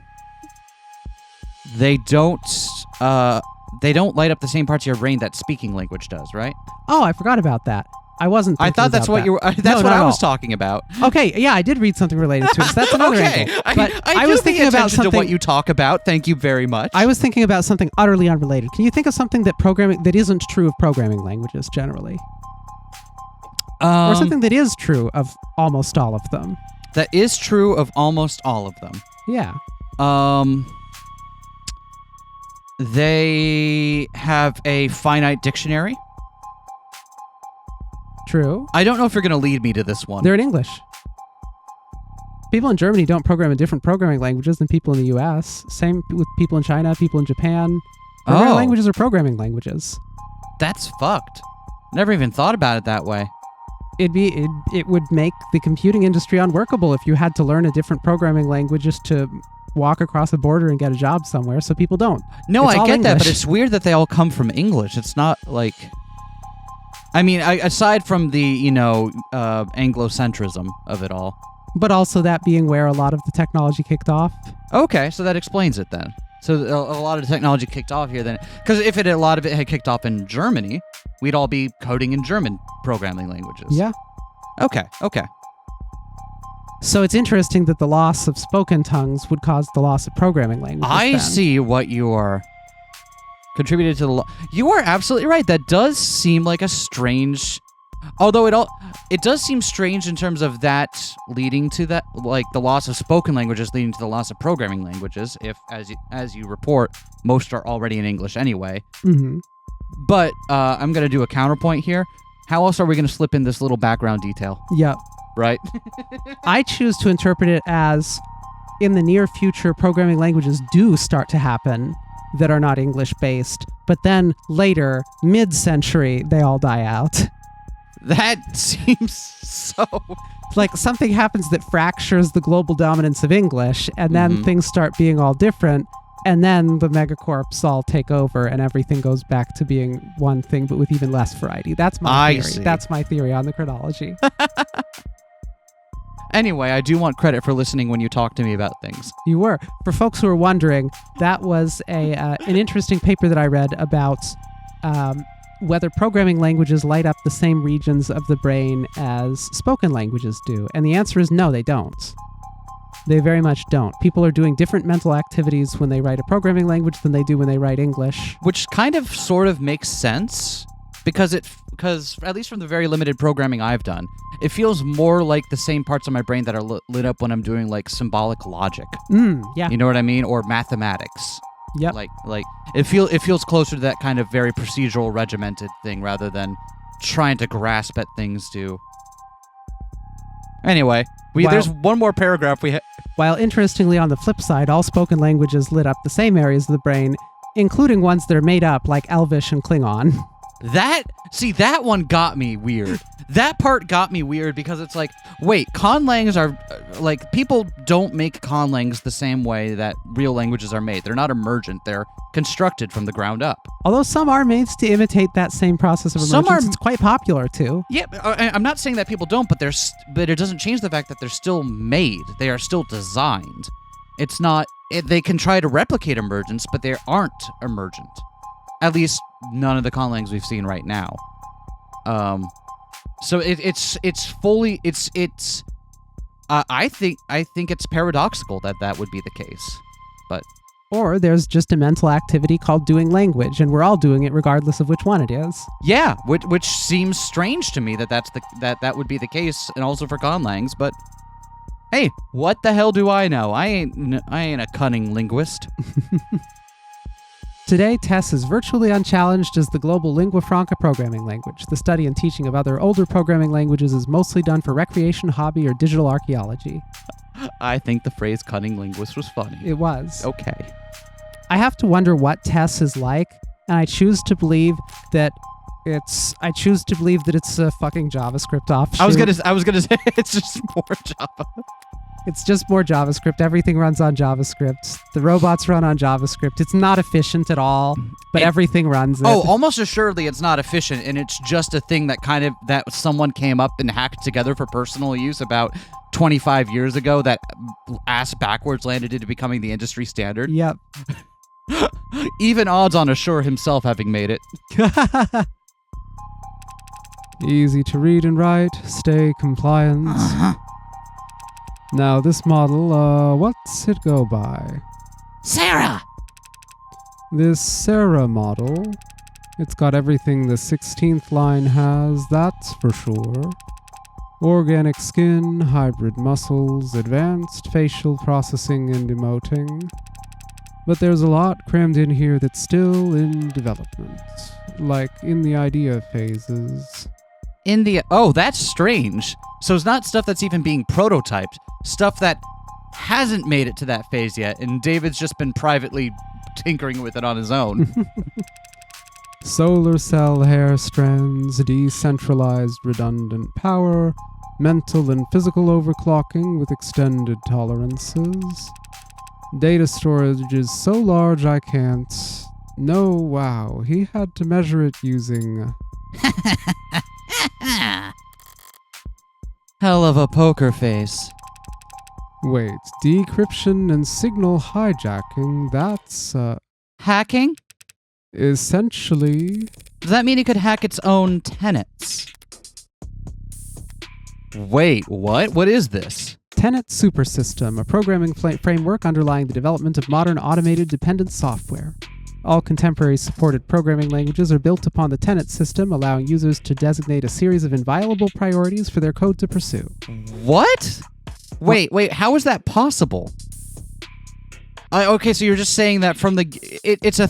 don't light up the same parts of your brain that speaking language does, right? Oh, I forgot about that. I wasn't. I thought that's what you were. That's what I was talking about. Okay, yeah, I did read something related to it. So that's another angle. But I was thinking about something to what you talk about. Thank you very much. I was thinking about something utterly unrelated. Can you think of something that isn't true of programming languages generally, or something that is true of almost all of them? That is true of almost all of them. Yeah. They have a finite dictionary. True. I don't know if you're going to lead me to this one. They're in English. People in Germany don't program in different programming languages than people in the U.S. Same with people in China, people in Japan. Programming languages are programming languages. That's fucked. Never even thought about it that way. It would make the computing industry unworkable if you had to learn a different programming language just to walk across a border and get a job somewhere, so people don't. No, I get English. that, but it's weird that they all come from English. It's not like... I mean, aside from the, Anglocentrism of it all. But also that being where a lot of the technology kicked off. Okay, so that explains it then. So a lot of the technology kicked off here then. Because if a lot of it had kicked off in Germany, we'd all be coding in German programming languages. Yeah. Okay. So it's interesting that the loss of spoken tongues would cause the loss of programming languages. I see what you are... Contributed to the... You are absolutely right. That does seem like a strange... Although it does seem strange in terms of that leading to that, like the loss of spoken languages leading to the loss of programming languages, if, as you report, most are already in English anyway. Mm-hmm. But I'm going to do a counterpoint here. How else are we going to slip in this little background detail? Yep. Right? I choose to interpret it as, in the near future, programming languages do start to happen that are not English-based, but then later, mid-century, they all die out. That seems so... Like something happens that fractures the global dominance of English, and then things start being all different, and then the megacorps all take over, and everything goes back to being one thing, but with even less variety. That's my theory. See. That's my theory on the chronology. Anyway, I do want credit for listening when you talk to me about things. You were. For folks who are wondering, that was an interesting paper that I read about whether programming languages light up the same regions of the brain as spoken languages do. And the answer is no, they don't. They very much don't. People are doing different mental activities when they write a programming language than they do when they write English. Which kind of sort of makes sense, because at least from the very limited programming I've done, it feels more like the same parts of my brain that are lit up when I'm doing like symbolic logic. Yeah. You know what I mean? Or mathematics. Yep. Like it feels closer to that kind of very procedural, regimented thing rather than trying to grasp at things to... Anyway, there's one more paragraph we While interestingly, on the flip side, all spoken languages lit up the same areas of the brain, including ones that are made up, like Elvish and Klingon. That one got me weird. That part got me weird because it's like, wait, conlangs are, like, people don't make conlangs the same way that real languages are made. They're not emergent. They're constructed from the ground up. Although some are made to imitate that same process of emergence. It's quite popular, too. Yeah, I'm not saying that people don't, but it doesn't change the fact that they're still made. They are still designed. It's not, they can try to replicate emergence, but they aren't emergent. At least none of the conlangs we've seen right now. So it's fully I think it's paradoxical that would be the case, but or there's just a mental activity called doing language, and we're all doing it regardless of which one it is. Yeah, which seems strange to me that would be the case, and also for conlangs. But hey, what the hell do I know? I ain't a cunning linguist. Today, TESS is virtually unchallenged as the global lingua franca programming language. The study and teaching of other older programming languages is mostly done for recreation, hobby, or digital archaeology. I think the phrase cunning linguist was funny. It was. Okay. I have to wonder what TESS is like, and I choose to believe that it's a fucking JavaScript offshoot. I was gonna say it's just more Java. It's just more JavaScript. Everything runs on JavaScript. The robots run on JavaScript. It's not efficient at all, but everything runs it. Oh, almost assuredly it's not efficient, and it's just a thing that someone came up and hacked together for personal use about 25 years ago that ass backwards landed into becoming the industry standard. Yep. Even odds on Assure himself having made it. Easy to read and write. Stay compliant. Uh-huh. Now, this model, what's it go by? Sarah! This Sarah model, it's got everything the 16th line has, that's for sure. Organic skin, hybrid muscles, advanced facial processing and emoting. But there's a lot crammed in here that's still in development, like in the idea phases. Oh, that's strange. So it's not stuff that's even being prototyped. Stuff that hasn't made it to that phase yet, and David's just been privately tinkering with it on his own. Solar cell hair strands, decentralized redundant power, mental and physical overclocking with extended tolerances. Data storage is so large I can't... No, wow, he had to measure it using... Hell of a poker face. Wait, decryption and signal hijacking, that's, Hacking? essentially... Does that mean it could hack its own tenets? Wait, what? What is this? Tenet Supersystem, a programming framework underlying the development of modern automated dependent software. All contemporary supported programming languages are built upon the Tenet system, allowing users to designate a series of inviolable priorities for their code to pursue. What? Wait, how is that possible? Okay, so you're just saying that from it's an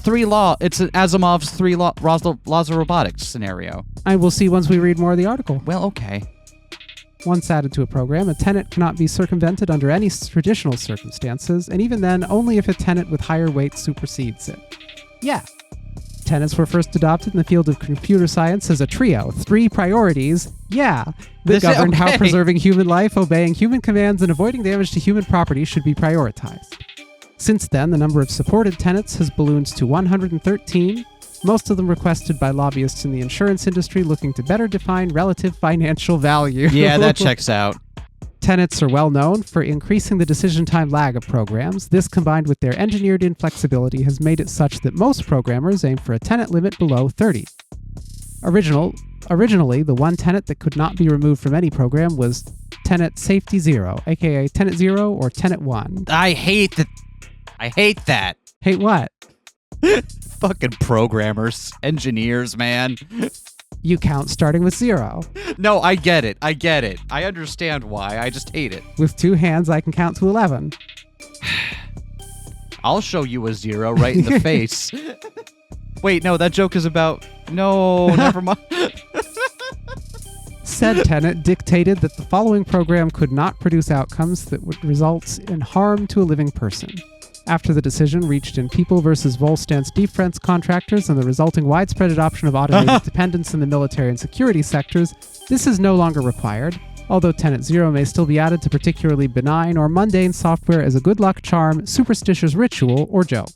Asimov's three laws of robotics scenario. I will see once we read more of the article. Well, okay. Once added to a program, a tenet cannot be circumvented under any traditional circumstances, and even then, only if a tenet with higher weight supersedes it. Yeah. Tenets were first adopted in the field of computer science as a trio, 3 priorities, that governed how preserving human life, obeying human commands, and avoiding damage to human property should be prioritized. Since then, the number of supported tenets has ballooned to 113, most of them requested by lobbyists in the insurance industry looking to better define relative financial value. Yeah, that checks out. Tenets are well known for increasing the decision time lag of programs. This, combined with their engineered inflexibility, has made it such that most programmers aim for a tenet limit below 30. Originally, the one tenet that could not be removed from any program was tenet safety 0, aka tenet 0 or tenet 1. I hate that. Hate what? Fucking programmers, engineers, man. You count starting with 0. No, I get it. I understand why. I just hate it. With 2 hands, I can count to 11. I'll show you a 0 right in the face. Wait, no, that joke is about... No, never mind. Said tenet dictated that the following program could not produce outcomes that would result in harm to a living person. After the decision reached in People versus Volstance defense contractors and the resulting widespread adoption of automated dependence in the military and security sectors, this is no longer required, although Tenet 0 may still be added to particularly benign or mundane software as a good luck charm, superstitious ritual, or joke.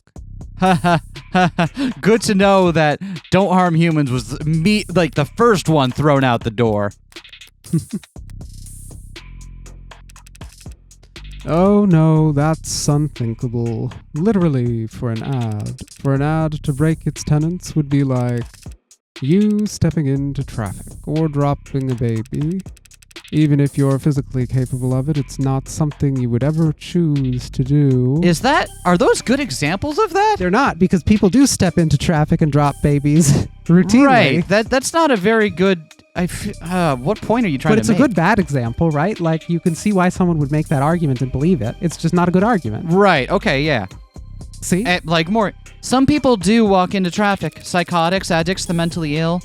Good to know that Don't Harm Humans was the first one thrown out the door. Oh no, that's unthinkable. Literally, for an ad. For an ad to break its tenets would be like you stepping into traffic or dropping a baby. Even if you're physically capable of it, it's not something you would ever choose to do. Are those good examples of that? They're not, because people do step into traffic and drop babies routinely. Right. That's not a very good... what point are you trying to make? But it's a good bad example, right? Like, you can see why someone would make that argument and believe it. It's just not a good argument. Right. Okay, yeah. See? Some people do walk into traffic. Psychotics, addicts, the mentally ill.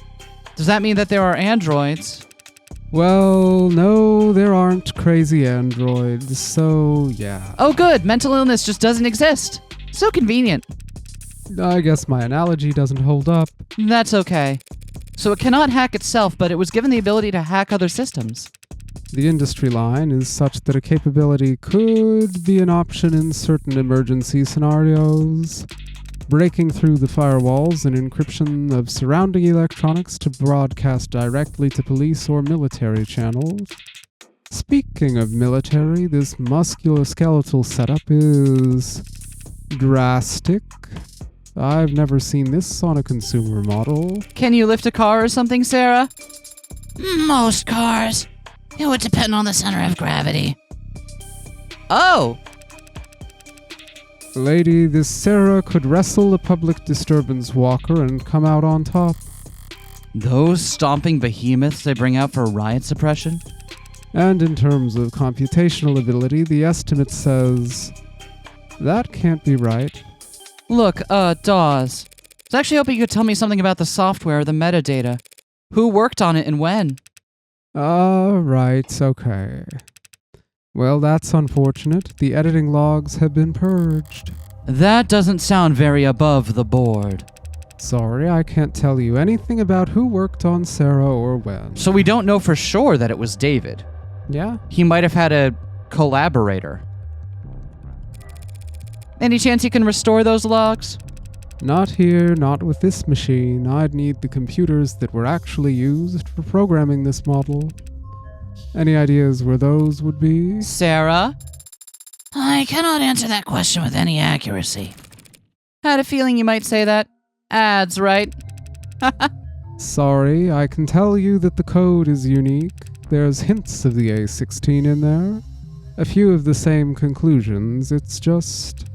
Does that mean that there are androids? Well, no, there aren't crazy androids, so yeah. Oh, good. Mental illness just doesn't exist. So convenient. I guess my analogy doesn't hold up. That's okay. So it cannot hack itself, but it was given the ability to hack other systems. The industry line is such that a capability could be an option in certain emergency scenarios. Breaking through the firewalls and encryption of surrounding electronics to broadcast directly to police or military channels. Speaking of military, this musculoskeletal setup is drastic. I've never seen this on a consumer model. Can you lift a car or something, Sarah? Most cars. It would depend on the center of gravity. Oh! Lady, this Sarah could wrestle a public disturbance walker and come out on top. Those stomping behemoths they bring out for riot suppression? And in terms of computational ability, the estimate says... That can't be right. Look, Dawes. I was actually hoping you could tell me something about the software, the metadata. Who worked on it and when? Right, okay. Well, that's unfortunate. The editing logs have been purged. That doesn't sound very above the board. Sorry, I can't tell you anything about who worked on Sarah or when. So we don't know for sure that it was David. Yeah? He might have had a collaborator. Any chance you can restore those logs? Not here, not with this machine. I'd need the computers that were actually used for programming this model. Any ideas where those would be? Sarah? I cannot answer that question with any accuracy. Had a feeling you might say that. Ads, right? Sorry, I can tell you that the code is unique. There's hints of the A16 in there. A few of the same conclusions. It's just...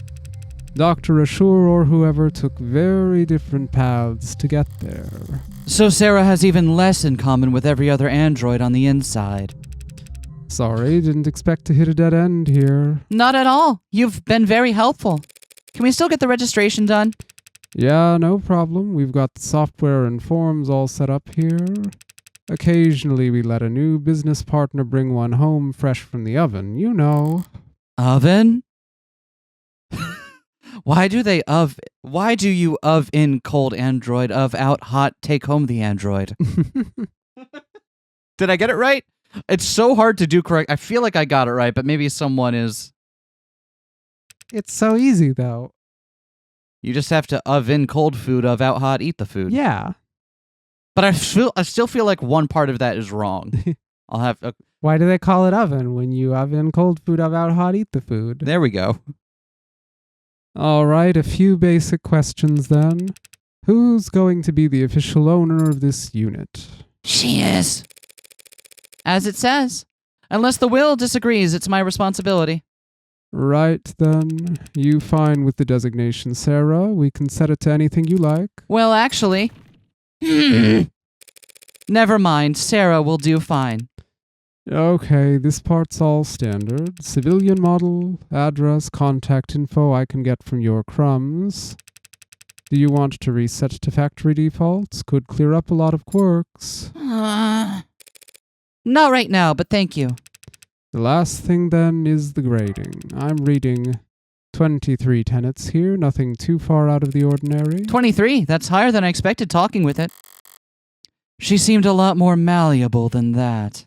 Dr. Ashur or whoever took very different paths to get there. So Sarah has even less in common with every other android on the inside. Sorry, didn't expect to hit a dead end here. Not at all. You've been very helpful. Can we still get the registration done? Yeah, no problem. We've got the software and forms all set up here. Occasionally we let a new business partner bring one home fresh from the oven, you know. Oven? Why do you in cold android, of out hot, take home the android? Did I get it right? It's so hard to do correct. I feel like I got it right, but maybe someone is... It's so easy, though. You just have to in cold food, of out hot, eat the food. Yeah. But I still feel like one part of that is wrong. I'll have... Why do they call it oven? When you oven cold food, of out hot, eat the food. There we go. All right, a few basic questions then. Who's going to be the official owner of this unit? She is. As it says. Unless the will disagrees, it's my responsibility. Right then. You fine with the designation, Sarah? We can set it to anything you like. Well, actually... Never mind. Sarah will do fine. Okay, this part's all standard. Civilian model, address, contact info I can get from your crumbs. Do you want to reset to factory defaults? Could clear up a lot of quirks. Not right now, but thank you. The last thing then is the grading. I'm reading 23 tenants here, nothing too far out of the ordinary. 23. That's higher than I expected talking with it. She seemed a lot more malleable than that.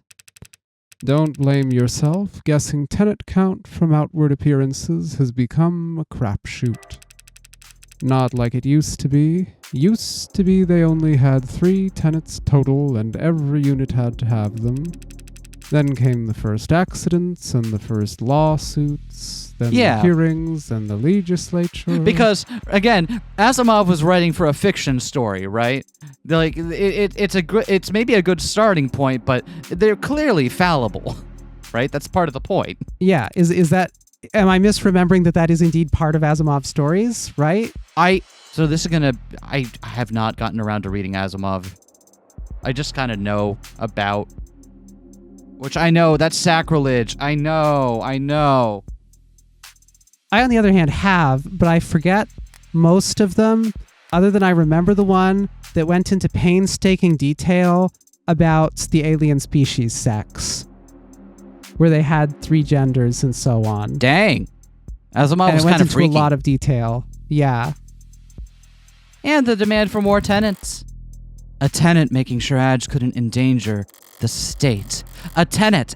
Don't blame yourself. Guessing tenant count from outward appearances has become a crapshoot. Not like it used to be. Used to be they only had 3 tenants total and every unit had to have them. Then came the first accidents and the first lawsuits, then the hearings and the legislature. Because, again, Asimov was writing for a fiction story, right? Like, it's maybe a good starting point, but they're clearly fallible, right? That's part of the point. Yeah, is that... Am I misremembering that is indeed part of Asimov's stories, right? So this is gonna... I have not gotten around to reading Asimov. I just kind of know about... Which I know, that's sacrilege. I know. I, on the other hand, have, but I forget most of them, other than I remember the one that went into painstaking detail about the alien species sex, where they had 3 genders and so on. Dang. Asimov was kind of freaky. A lot of detail. Yeah. And the demand for more tenants. A tenant making sure ads couldn't endanger the state. A tenant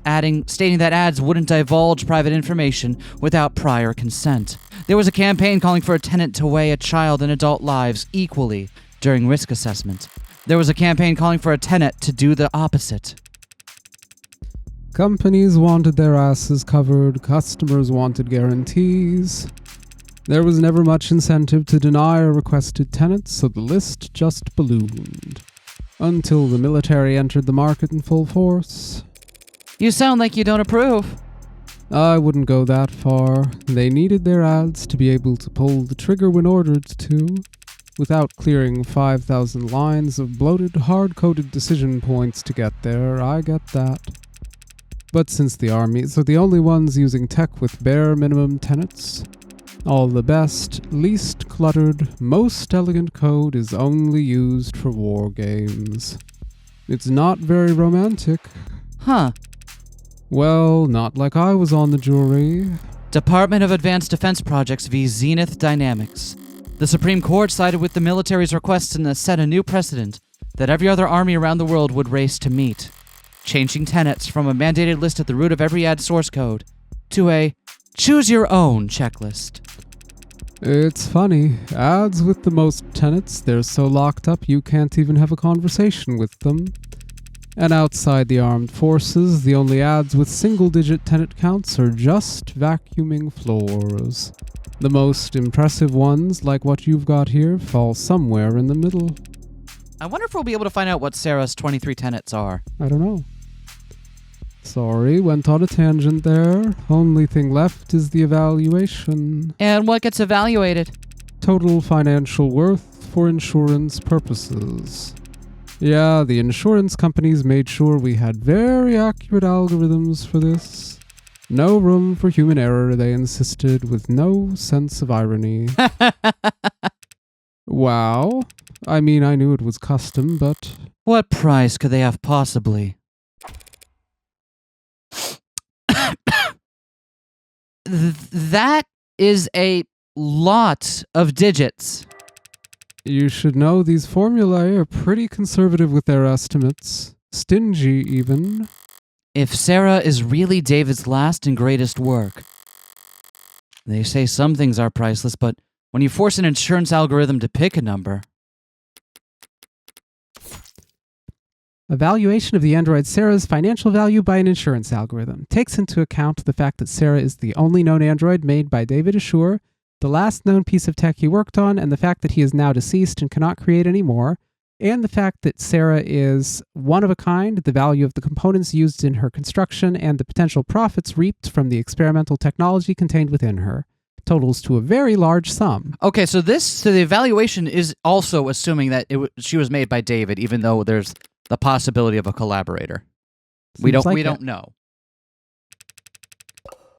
stating that ads wouldn't divulge private information without prior consent. There was a campaign calling for a tenant to weigh a child and adult lives equally during risk assessment. There was a campaign calling for a tenant to do the opposite. Companies wanted their asses covered, customers wanted guarantees. There was never much incentive to deny a requested tenant, so the list just ballooned. Until the military entered the market in full force. You sound like you don't approve. I wouldn't go that far. They needed their ads to be able to pull the trigger when ordered to, without clearing 5,000 lines of bloated, hard-coded decision points to get there. I get that. But since the armies are the only ones using tech with bare minimum tenets, all the best, least cluttered, most elegant code is only used for war games. It's not very romantic. Huh. Well, not like I was on the jury. Department of Advanced Defense Projects v. Zenith Dynamics. The Supreme Court sided with the military's requests and set a new precedent that every other army around the world would race to meet, changing tenets from a mandated list at the root of every ad source code to a choose-your-own checklist. It's funny. Ads with the most tenets, they're so locked up you can't even have a conversation with them. And outside the armed forces, the only ads with single-digit tenant counts are just vacuuming floors. The most impressive ones, like what you've got here, fall somewhere in the middle. I wonder if we'll be able to find out what Sarah's 23 tenets are. I don't know. Sorry, went on a tangent there. Only thing left is the evaluation. And what gets evaluated? Total financial worth for insurance purposes. Yeah, the insurance companies made sure we had very accurate algorithms for this. No room for human error, they insisted, with no sense of irony. Wow. I mean, I knew it was custom, but... What price could they have possibly? That is a lot of digits. You should know these formulae are pretty conservative with their estimates. Stingy, even. If Sarah is really David's last and greatest work. They say some things are priceless, but when you force an insurance algorithm to pick a number... Evaluation of the android Sarah's financial value by an insurance algorithm takes into account the fact that Sarah is the only known android made by David Assure, the last known piece of tech he worked on, and the fact that he is now deceased and cannot create any more, and the fact that Sarah is one of a kind, the value of the components used in her construction, and the potential profits reaped from the experimental technology contained within her. Totals to a very large sum. Okay, so the evaluation is also assuming that she was made by David, even though there's the possibility of a collaborator. We don't know.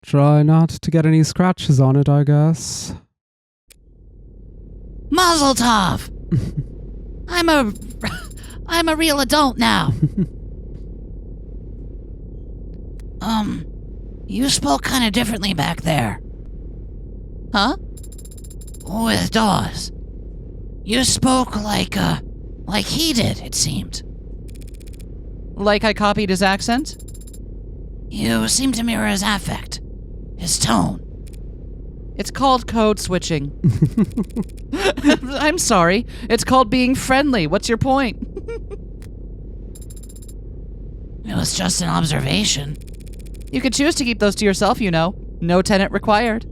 Try not to get any scratches on it, I guess. Mazel tov! I'm a real adult now. You spoke kind of differently back there. Huh? With Dawes. You spoke like he did, it seemed. Like I copied his accent? You seemed to mirror his affect, his tone. It's called code switching. I'm sorry. It's called being friendly. What's your point? It was just an observation. You could choose to keep those to yourself, you know. No tenant required.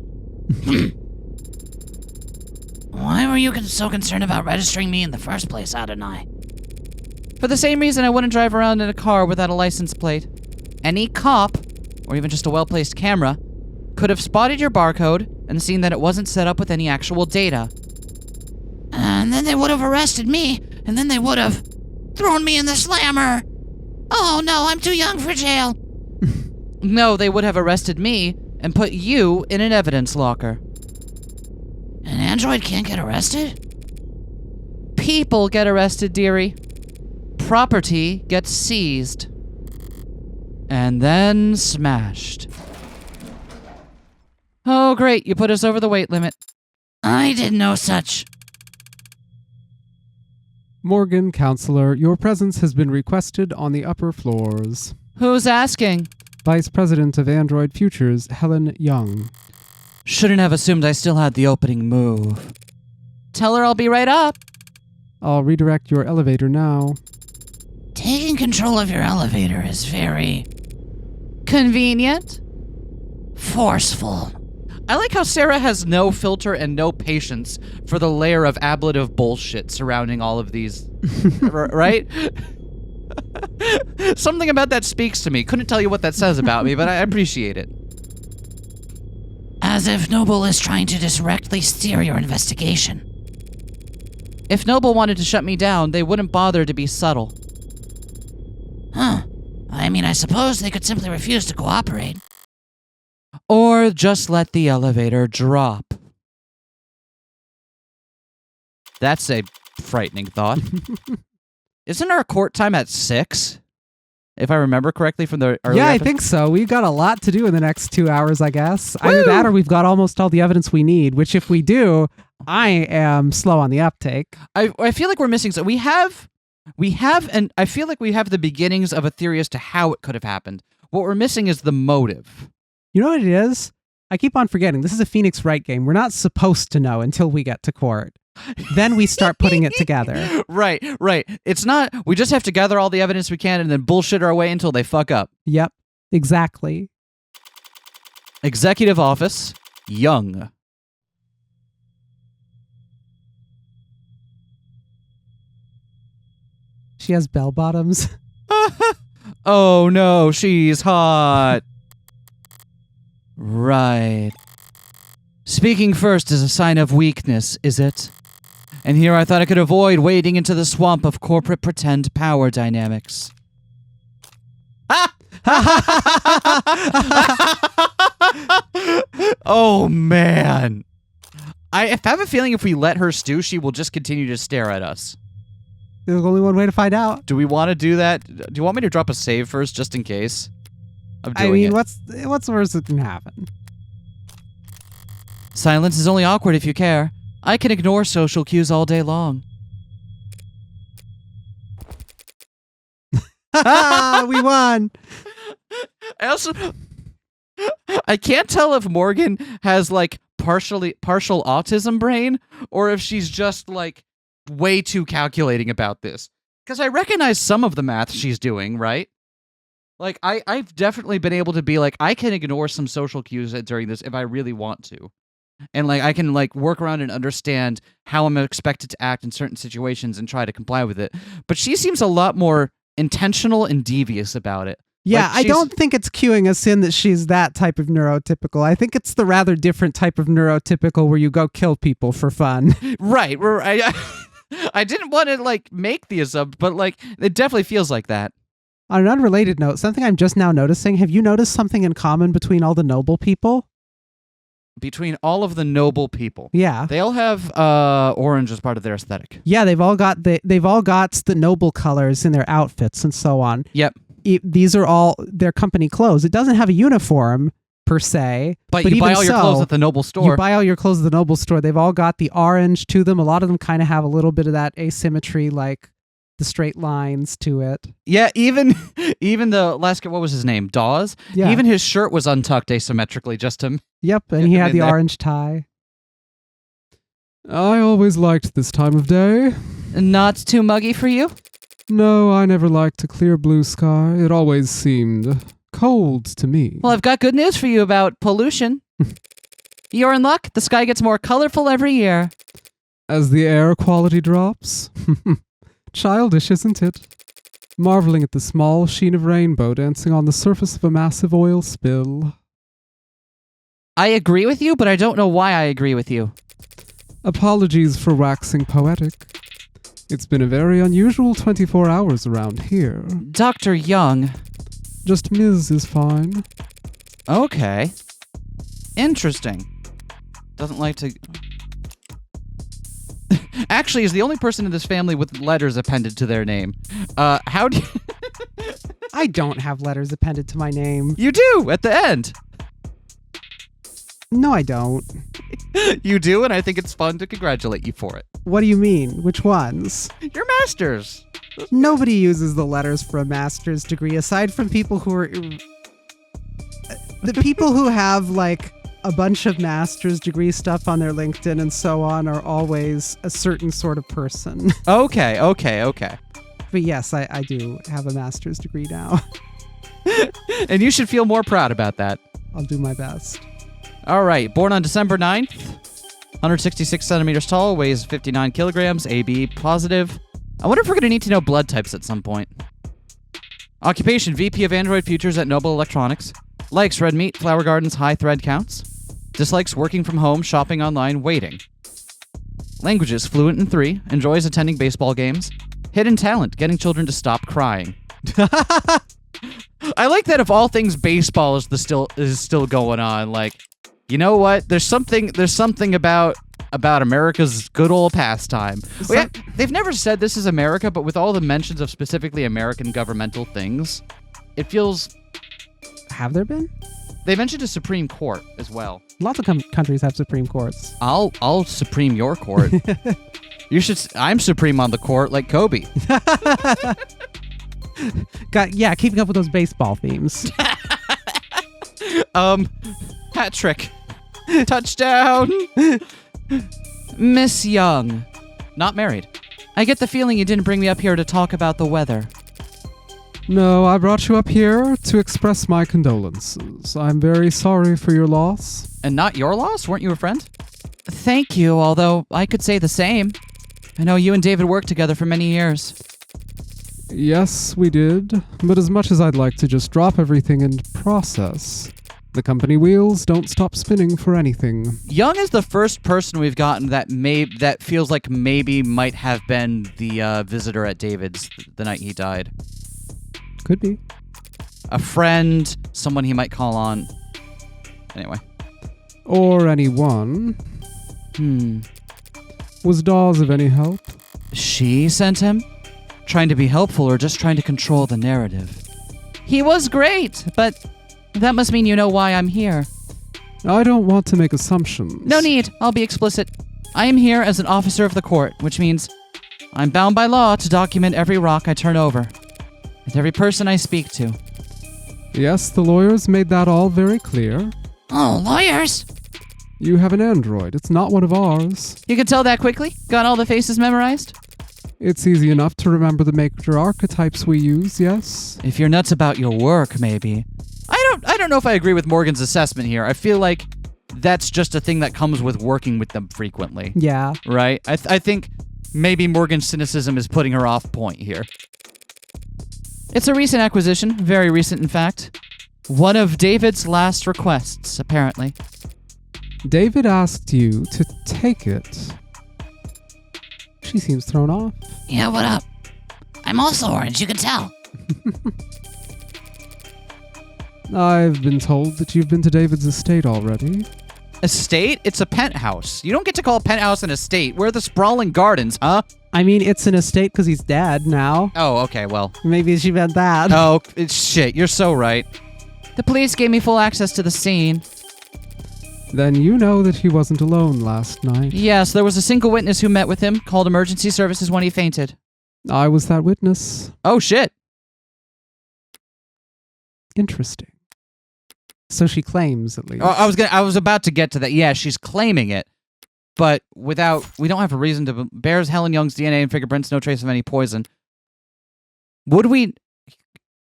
Why were you so concerned about registering me in the first place, Adonai? For the same reason I wouldn't drive around in a car without a license plate. Any cop, or even just a well-placed camera, could have spotted your barcode and seen that it wasn't set up with any actual data. And then they would have arrested me, and then they would have thrown me in the slammer. Oh no, I'm too young for jail. No, they would have arrested me and put you in an evidence locker. An android can't get arrested? People get arrested, dearie. Property gets seized. And then smashed. Oh, great, you put us over the weight limit. I did no such. Morgan, counselor, your presence has been requested on the upper floors. Who's asking? Vice President of Android Futures, Helen Jung. Shouldn't have assumed I still had the opening move. Tell her I'll be right up. I'll redirect your elevator now. Taking control of your elevator is very Convenient. forceful. I like how Sarah has no filter and no patience for the layer of ablative bullshit surrounding all of these, right? Something about that speaks to me. Couldn't tell you what that says about me, but I appreciate it. As if Noble is trying to directly steer your investigation. If Noble wanted to shut me down, they wouldn't bother to be subtle. Huh. I mean, I suppose they could simply refuse to cooperate. Or just let the elevator drop. That's a frightening thought. Isn't our court time at 6? If I remember correctly from the earlier Yeah, I episode? think so. We've got a lot to do in the next 2 hours, I guess. Woo! Either that or we've got almost all the evidence we need, which if we do, I am slow on the uptake. I feel like we're missing so we have and I feel like we have the beginnings of a theory as to how it could have happened. What we're missing is the motive. You know what it is? I keep on forgetting. This is a Phoenix Wright game. We're not supposed to know until we get to court. Then we start putting it together. Right. It's not, we just have to gather all the evidence we can and then bullshit our way until they fuck up. Yep, exactly. Executive Office, Jung. She has bell bottoms. Oh no, she's hot. Right. Speaking first is a sign of weakness, is it? And here I thought I could avoid wading into the swamp of corporate pretend power dynamics. Oh man. I have a feeling if we let her stew, she will just continue to stare at us. There's only one way to find out. Do we want to do that? Do you want me to drop a save first, just in case? I mean, what's the worst that can happen? Silence is only awkward if you care. I can ignore social cues all day long. We won. I can't tell if Morgan has like partial autism brain or if she's just like way too calculating about this. Because I recognize some of the math she's doing, right? Like I've definitely been able to be like, I can ignore some social cues during this if I really want to. And like I can like work around and understand how I'm expected to act in certain situations and try to comply with it. But she seems a lot more intentional and devious about it. Yeah, Like, I don't think it's cueing us in that she's that type of neurotypical. I think it's the rather different type of neurotypical where you go kill people for fun. Right. I didn't want to like make the assumption, but like it definitely feels like that. On an unrelated note, something I'm just now noticing, have you noticed something in common between all the noble people? Between all of the noble people. Yeah. They all have orange as part of their aesthetic. Yeah, they've all got the noble colors in their outfits and so on. Yep. These are all their company clothes. It doesn't have a uniform, per se. But you buy all your clothes at the Noble store. You buy all your clothes at the Noble store. They've all got the orange to them. A lot of them kind of have a little bit of that asymmetry, like the straight lines to it. Yeah, even the last guy, what was his name? Dawes? Yeah. Even his shirt was untucked asymmetrically just to... Yep, and Get he them had in the there. orange tie. I always liked this time of day. Not too muggy for you? No, I never liked a clear blue sky. It always seemed cold to me. Well, I've got good news for you about pollution. You're in luck. The sky gets more colorful every year. As the air quality drops? Childish, isn't it? Marveling at the small sheen of rainbow dancing on the surface of a massive oil spill. I agree with you, but I don't know why I agree with you. Apologies for waxing poetic. It's been a very unusual 24 hours around here. Dr. Jung. Just Ms. is fine. Okay. Interesting. Doesn't like to... Actually, is the only person in this family with letters appended to their name. How do you... I don't have letters appended to my name. You do, at the end. No, I don't. You do, and I think it's fun to congratulate you for it. What do you mean? Which ones? Your masters. Nobody uses the letters for a master's degree aside from people who are... The people who have, like, a bunch of master's degree stuff on their LinkedIn and so on are always a certain sort of person. Okay. But yes, I do have a master's degree now. And you should feel more proud about that. I'll do my best. All right, born on December 9th, 166 centimeters tall, weighs 59 kilograms, AB positive. I wonder if we're going to need to know blood types at some point. Occupation, VP of Android Futures at Noble Electronics. Likes red meat, flower gardens, high thread counts. Dislikes working from home, shopping online, waiting. Languages, fluent in 3, enjoys attending baseball games. Hidden talent, getting children to stop crying. I like that of all things baseball is still going on. Like, you know what? There's something about America's good old pastime. They've never said this is America, but with all the mentions of specifically American governmental things, it feels... Have there been? They mentioned a Supreme Court as well. Lots of countries have Supreme Courts. I'll supreme your court. You should... I'm supreme on the court like Kobe. Keeping up with those baseball themes. Hat trick. Touchdown. Miss Young. Not married. I get the feeling you didn't bring me up here to talk about the weather. No, I brought you up here to express my condolences. I'm very sorry for your loss. And not your loss? Weren't you a friend? Thank you, although I could say the same. I know you and David worked together for many years. Yes, we did. But as much as I'd like to just drop everything and process, the company wheels don't stop spinning for anything. Young is the first person we've gotten that feels like maybe might have been the visitor at David's the night he died. Could be. A friend, someone he might call on. Anyway. Or anyone. Was Dawes of any help? She sent him? Trying to be helpful or just trying to control the narrative? He was great, but that must mean you know why I'm here. I don't want to make assumptions. No need. I'll be explicit. I am here as an officer of the court, which means I'm bound by law to document every rock I turn over. And every person I speak to. Yes, the lawyers made that all very clear. Oh, lawyers? You have an android. It's not one of ours. You can tell that quickly? Got all the faces memorized? It's easy enough to remember the major archetypes we use, yes? If you're nuts about your work, maybe. I don't know if I agree with Morgan's assessment here. I feel like that's just a thing that comes with working with them frequently. Yeah. Right? I think maybe Morgan's cynicism is putting her off point here. It's a recent acquisition, very recent in fact. One of David's last requests, apparently. David asked you to take it. She seems thrown off. Yeah, what up? I'm also orange, you can tell. I've been told that you've been to David's estate already. Estate? It's a penthouse. You don't get to call a penthouse an estate. We're the sprawling gardens, huh? I mean, it's an estate because he's dead now. Oh, okay, well. Maybe she meant that. Oh, it's shit. You're so right. The police gave me full access to the scene. Then you know that he wasn't alone last night. Yes, there was a single witness who met with him, called emergency services when he fainted. I was that witness. Oh, shit. Interesting. So she claims, at least. Oh, I was about to get to that. Yeah, she's claiming it, but we don't have a reason to. Bears Helen Young's DNA and fingerprints, no trace of any poison. Would we?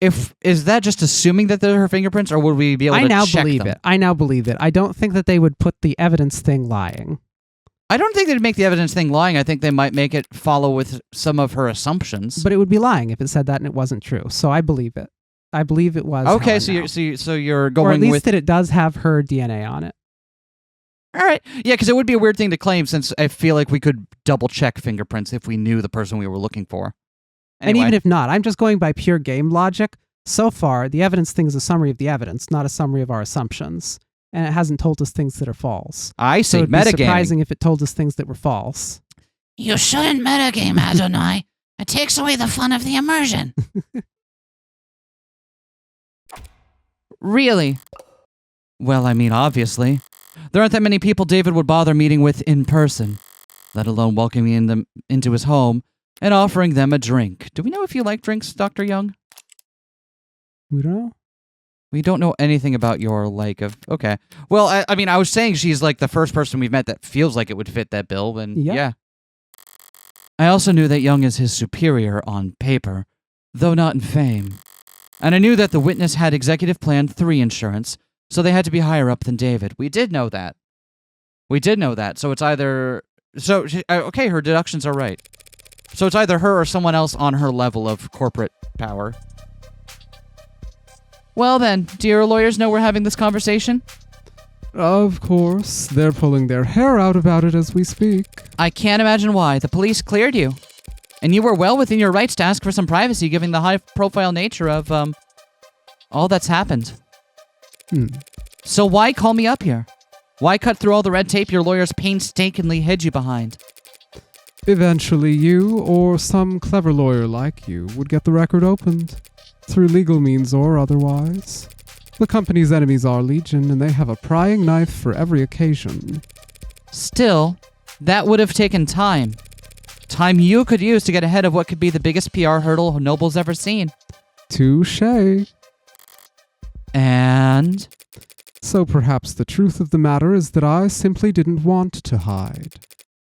Is that just assuming that they're her fingerprints, or would we be able to check them? I now believe it. I don't think that they would put the evidence thing lying. I don't think they'd make the evidence thing lying. I think they might make it follow with some of her assumptions. But it would be lying if it said that and it wasn't true. So I believe it. I believe it was. Okay, Helen so you're going with, or at least that it does have her DNA on it. All right, yeah, because it would be a weird thing to claim, since I feel like we could double check fingerprints if we knew the person we were looking for. Anyway. And even if not, I'm just going by pure game logic. So far, the evidence thing is a summary of the evidence, not a summary of our assumptions, and it hasn't told us things that are false. I see. So it'd be metagaming. surprising if it told us things that were false. You shouldn't metagame, Adonai. It takes away the fun of the immersion. Really? Well, I mean, obviously. There aren't that many people David would bother meeting with in person, let alone welcoming them into his home and offering them a drink. Do we know if you like drinks, Dr. Jung? We don't know. We don't know anything about your like of... Okay. Well, I mean, I was saying she's like the first person we've met that feels like it would fit that bill, and yeah. I also knew that Jung is his superior on paper, though not in fame. And I knew that the witness had Executive Plan 3 insurance, so they had to be higher up than David. We did know that. So it's either... okay, her deductions are right. So it's either her or someone else on her level of corporate power. Well then, do your lawyers know we're having this conversation? Of course. They're pulling their hair out about it as we speak. I can't imagine why. The police cleared you. And you were well within your rights to ask for some privacy, given the high-profile nature of, all that's happened. So why call me up here? Why cut through all the red tape your lawyers painstakingly hid you behind? Eventually you, or some clever lawyer like you, would get the record opened. Through legal means or otherwise. The company's enemies are legion, and they have a prying knife for every occasion. Still, that would have taken time. Time you could use to get ahead of what could be the biggest PR hurdle Noble's ever seen. Touché. And? So perhaps the truth of the matter is that I simply didn't want to hide.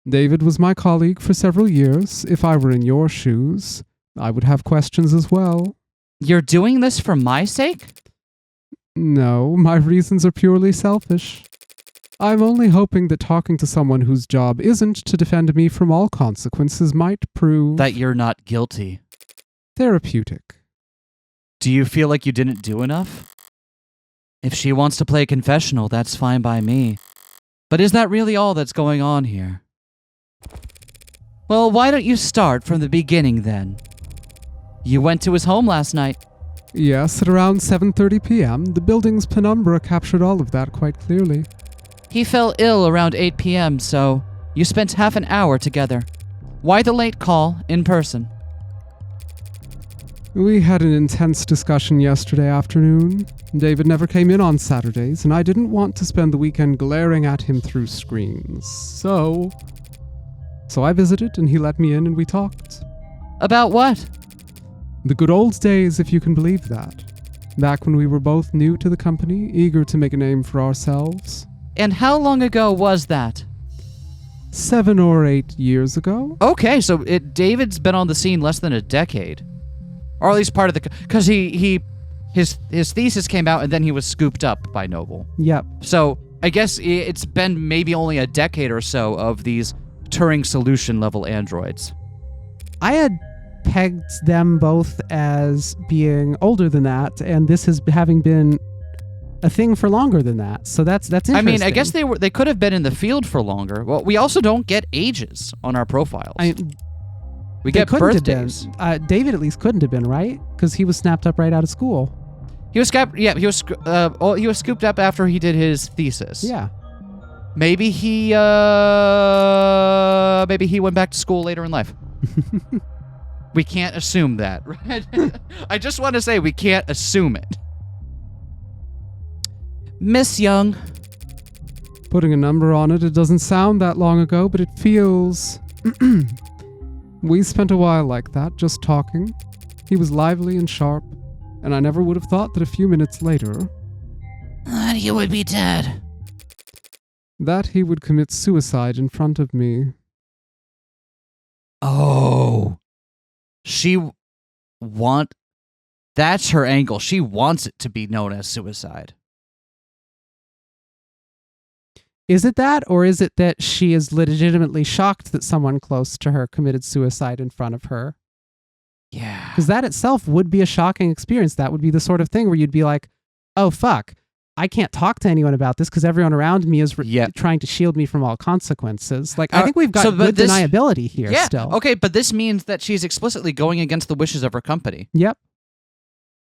David was my colleague for several years. If I were in your shoes, I would have questions as well. You're doing this for my sake? No, my reasons are purely selfish. I'm only hoping that talking to someone whose job isn't to defend me from all consequences might prove... that you're not guilty. Therapeutic. Do you feel like you didn't do enough? If she wants to play a confessional, that's fine by me. But is that really all that's going on here? Well, why don't you start from the beginning then? You went to his home last night. Yes, at around 7:30 p.m. The building's penumbra captured all of that quite clearly. He fell ill around 8 p.m., so you spent half an hour together. Why the late call in person? We had an intense discussion yesterday afternoon. David never came in on Saturdays, and I didn't want to spend the weekend glaring at him through screens. So I visited, and he let me in, and we talked. About what? The good old days, if you can believe that. Back when we were both new to the company, eager to make a name for ourselves. And how long ago was that? 7 or 8 years ago. Okay, so David's been on the scene less than a decade. Or at least part of the... Because his thesis came out and then he was scooped up by Noble. Yep. So I guess it's been maybe only a decade or so of these Turing solution level androids. I had pegged them both as being older than that, and this has having been a thing for longer than that. So that's interesting. I mean, I guess they could have been in the field for longer. Well, we also don't get ages on our profiles. We get birthdays. David at least couldn't have been, right? Because he was snapped up right out of school. He was he was scooped up after he did his thesis. Yeah. Maybe he went back to school later in life. We can't assume that, right? I just want to say we can't assume it. Miss Jung. Putting a number on it, it doesn't sound that long ago, but it feels... We spent a while like that, just talking. He was lively and sharp, and I never would have thought that a few minutes later... That you would be dead. that he would commit suicide in front of me. Oh. That's her angle. She wants it to be known as suicide. Is it that, or is it that she is legitimately shocked that someone close to her committed suicide in front of her? Yeah. Because that itself would be a shocking experience. That would be the sort of thing where you'd be like, oh, fuck, I can't talk to anyone about this because everyone around me is trying to shield me from all consequences. Like, I think we've got good deniability here still. Okay, but this means that she's explicitly going against the wishes of her company. Yep.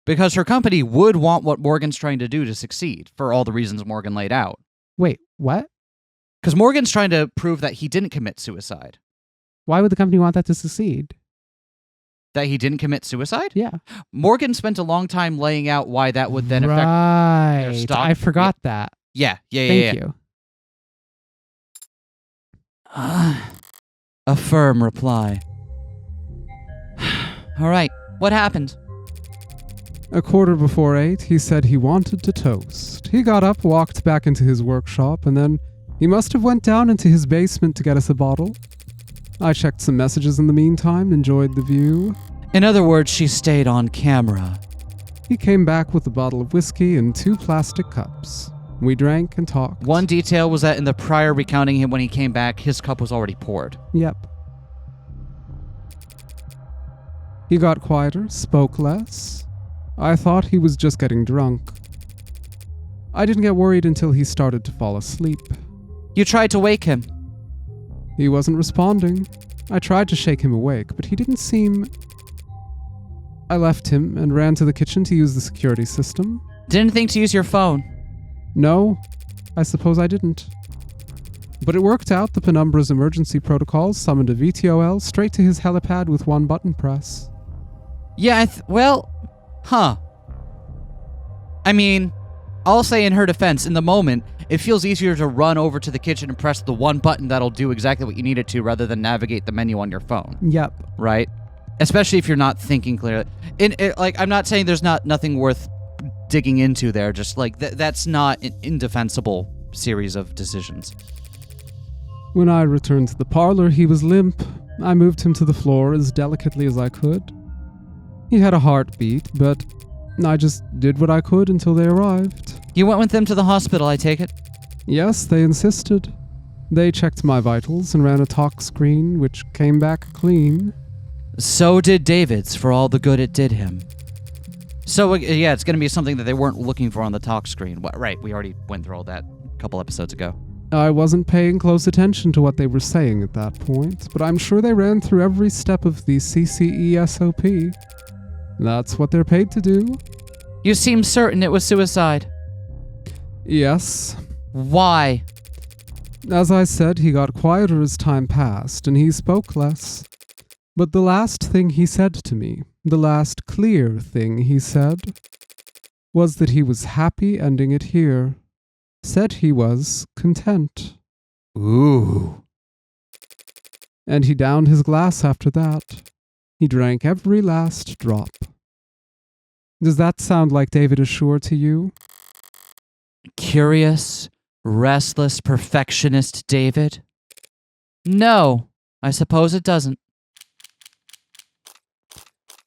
Because her company would want what Morgan's trying to do to succeed for all the reasons Morgan laid out. Wait, what? Because Morgan's trying to prove that he didn't commit suicide. Why would the company want that to succeed? That he didn't commit suicide? Yeah. Morgan spent a long time laying out why that would then affect their stock. I forgot that. Yeah. Thank you. A firm reply. All right, what happened? 8:15, he said he wanted to toast. He got up, walked back into his workshop, and then he must have went down into his basement to get us a bottle. I checked some messages in the meantime, enjoyed the view. In other words, she stayed on camera. He came back with a bottle of whiskey and 2 plastic cups. We drank and talked. One detail was that in the prior recounting when he came back, his cup was already poured. Yep. He got quieter, spoke less. I thought he was just getting drunk. I didn't get worried until he started to fall asleep. You tried to wake him. He wasn't responding. I tried to shake him awake, but he didn't seem... I left him and ran to the kitchen to use the security system. Didn't think to use your phone. No, I suppose I didn't. But it worked out. The Penumbra's emergency protocols summoned a VTOL straight to his helipad with 1 button press. Yeah, I mean, I'll say in her defense, in the moment, it feels easier to run over to the kitchen and press the 1 button that'll do exactly what you need it to rather than navigate the menu on your phone. Yep. Right? Especially if you're not thinking clearly. I'm not saying there's nothing worth digging into there, just like that's not an indefensible series of decisions. When I returned to the parlor, he was limp. I moved him to the floor as delicately as I could. He had a heartbeat, but I just did what I could until they arrived. You went with them to the hospital, I take it? Yes, they insisted. They checked my vitals and ran a talk screen, which came back clean. So did David's, for all the good it did him. So, yeah, it's going to be something that they weren't looking for on the talk screen. Right, we already went through all that a couple episodes ago. I wasn't paying close attention to what they were saying at that point, but I'm sure they ran through every step of the CCE SOP. That's what they're paid to do. You seem certain it was suicide. Yes. Why? As I said, he got quieter as time passed, and he spoke less. But the last thing he said to me, the last clear thing he said, was that he was happy ending it here. Said he was content. Ooh. And he downed his glass after that. He drank every last drop. Does that sound like David Assure to you? Curious, restless, perfectionist David? No, I suppose it doesn't.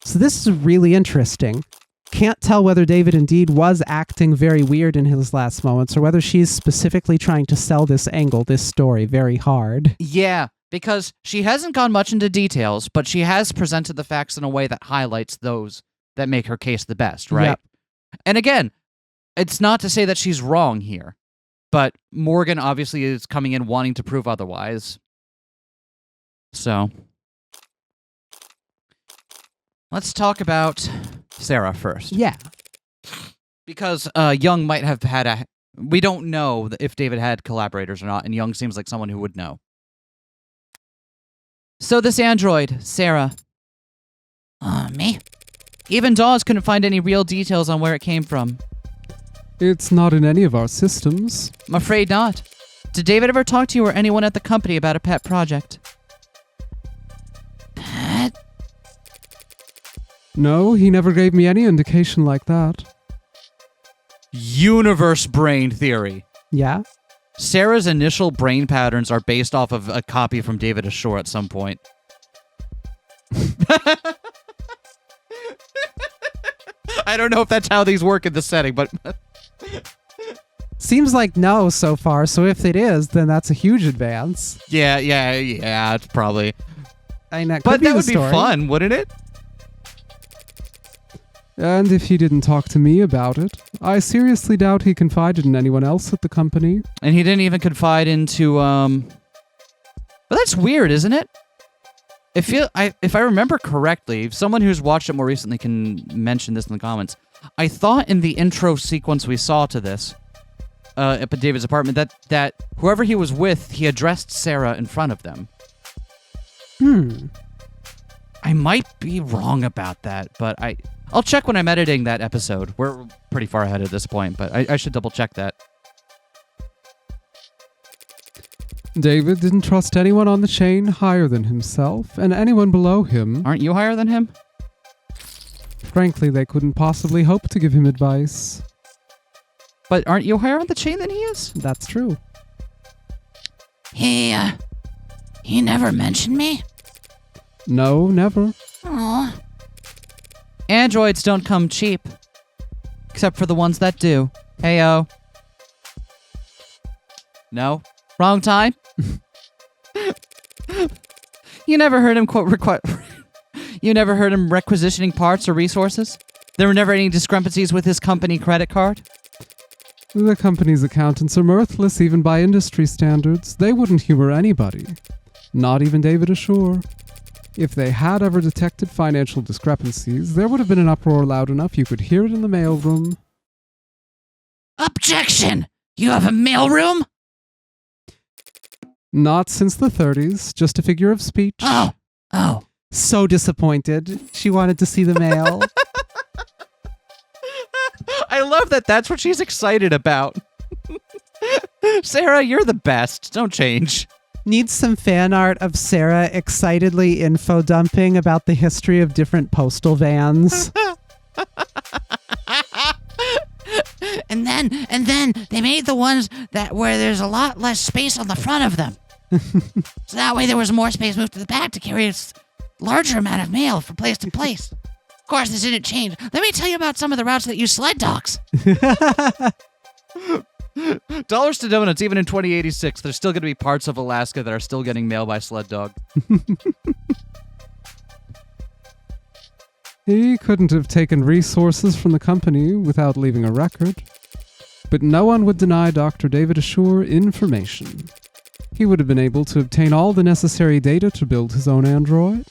So this is really interesting. Can't tell whether David indeed was acting very weird in his last moments or whether she's specifically trying to sell this angle, this story, very hard. Yeah, because she hasn't gone much into details, but she has presented the facts in a way that highlights those that make her case the best, right? Yep. And again, it's not to say that she's wrong here, but Morgan obviously is coming in wanting to prove otherwise. So, let's talk about Sarah first. Yeah. Because Jung might have had we don't know if David had collaborators or not, and Jung seems like someone who would know. So this android, Sarah. Me? Even Dawes couldn't find any real details on where it came from. It's not in any of our systems. I'm afraid not. Did David ever talk to you or anyone at the company about a pet project? Pet? No, he never gave me any indication like that. Universe brain theory. Yeah? Sarah's initial brain patterns are based off of a copy from David Ashore at some point. I don't know if that's how these work in this setting, but... Seems like no so far, so if it is, then that's a huge advance. yeah, it's probably... I mean, But that would be story. fun, wouldn't it? And if he didn't talk to me about it, I seriously doubt he confided in anyone else at the company. And he didn't even confide into, But that's weird, isn't it? If I remember correctly, someone who's watched it more recently can mention this in the comments. I thought in the intro sequence we saw to this, up at David's apartment, that whoever he was with, he addressed Sarah in front of them. I might be wrong about that, but I'll check when I'm editing that episode. We're pretty far ahead at this point, but I should double check that. David didn't trust anyone on the chain higher than himself, and anyone below him. Aren't you higher than him? Frankly, they couldn't possibly hope to give him advice. But aren't you higher on the chain than he is? That's true. He never mentioned me? No, never. Aw. Androids don't come cheap. Except for the ones that do. Heyo. No? Wrong time? You never heard him You never heard him requisitioning parts or resources? There were never any discrepancies with his company credit card? The company's accountants are mirthless even by industry standards. They wouldn't humor anybody. Not even David Ashore. If they had ever detected financial discrepancies, there would have been an uproar loud enough you could hear it in the mailroom. Objection! You have a mailroom? Not since the 30s, just a figure of speech. Oh. So disappointed. She wanted to see the mail. I love that that's what she's excited about. Sarah, you're the best. Don't change. Needs some fan art of Sarah excitedly info dumping about the history of different postal vans. And then they made the ones where there's a lot less space on the front of them. So that way there was more space moved to the back to carry a larger amount of mail from place to place. Of course, this didn't change. Let me tell you about some of the routes that use sled dogs. Dollars to donuts, even in 2086, there's still going to be parts of Alaska that are still getting mail by sled dog. He couldn't have taken resources from the company without leaving a record. But no one would deny Dr. David Ashore information. He would have been able to obtain all the necessary data to build his own android.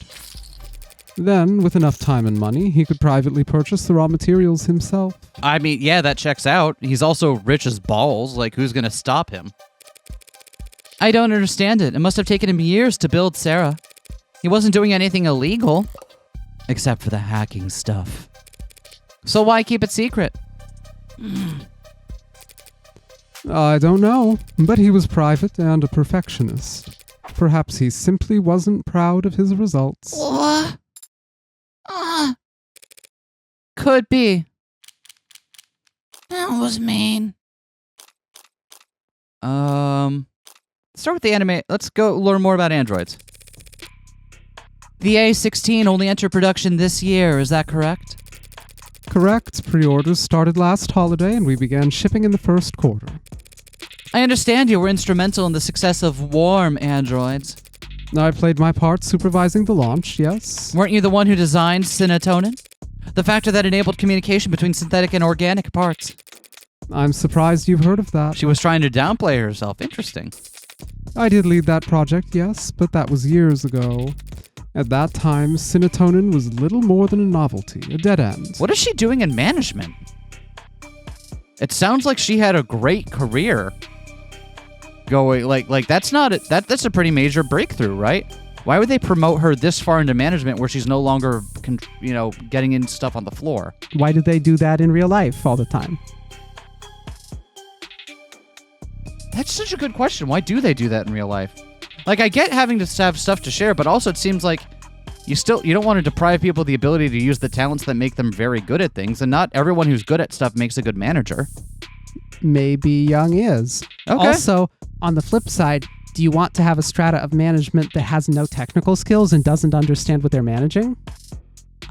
Then, with enough time and money, he could privately purchase the raw materials himself. I mean, yeah, that checks out. He's also rich as balls. Like, who's going to stop him? I don't understand it. It must have taken him years to build Sarah. He wasn't doing anything illegal. Except for the hacking stuff. So why keep it secret? I don't know, but he was private and a perfectionist. Perhaps he simply wasn't proud of his results. What? Could be. That was mean. Start with the anime. Let's go learn more about androids. The A16 only entered production this year, is that correct? Correct. Pre-orders started last holiday and we began shipping in the first quarter. I understand you were instrumental in the success of Warm androids. I played my part supervising the launch, yes. Weren't you the one who designed serotonin? The factor that enabled communication between synthetic and organic parts. I'm surprised you've heard of that. She was trying to downplay herself. Interesting. I did lead that project, yes, but that was years ago. At that time, serotonin was little more than a novelty, a dead end. What is she doing in management? It sounds like she had a great career. Going like that's not it. That's a pretty major breakthrough, right? Why would they promote her this far into management where she's no longer, getting in stuff on the floor? Why did they do that in real life all the time? That's such a good question. Why do they do that in real life? Like, I get having to have stuff to share, but also it seems like you don't want to deprive people of the ability to use the talents that make them very good at things, and not everyone who's good at stuff makes a good manager. Maybe Jung is. Okay. Also, on the flip side, do you want to have a strata of management that has no technical skills and doesn't understand what they're managing?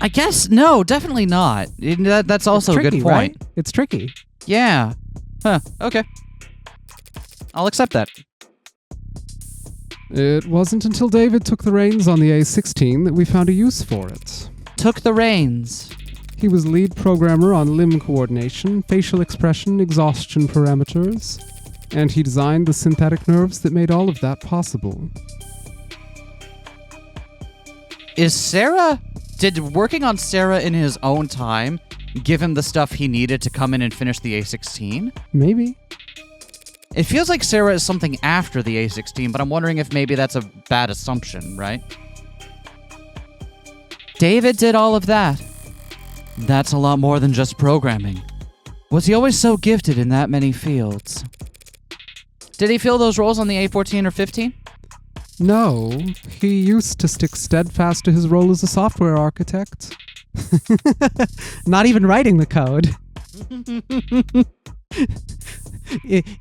I guess, no, definitely not. That's also It's tricky, a good point. right? It's tricky. Yeah. Huh, okay. I'll accept that. It wasn't until David took the reins on the A16 that we found a use for it. Took the reins. He was lead programmer on limb coordination, facial expression, exhaustion parameters, and he designed the synthetic nerves that made all of that possible. Did working on Sarah in his own time give him the stuff he needed to come in and finish the A16? Maybe. It feels like Sarah is something after the A16, but I'm wondering if maybe that's a bad assumption, right? David did all of that. That's a lot more than just programming. Was he always so gifted in that many fields? Did he fill those roles on the A14 or 15? No, he used to stick steadfast to his role as a software architect. Not even writing the code.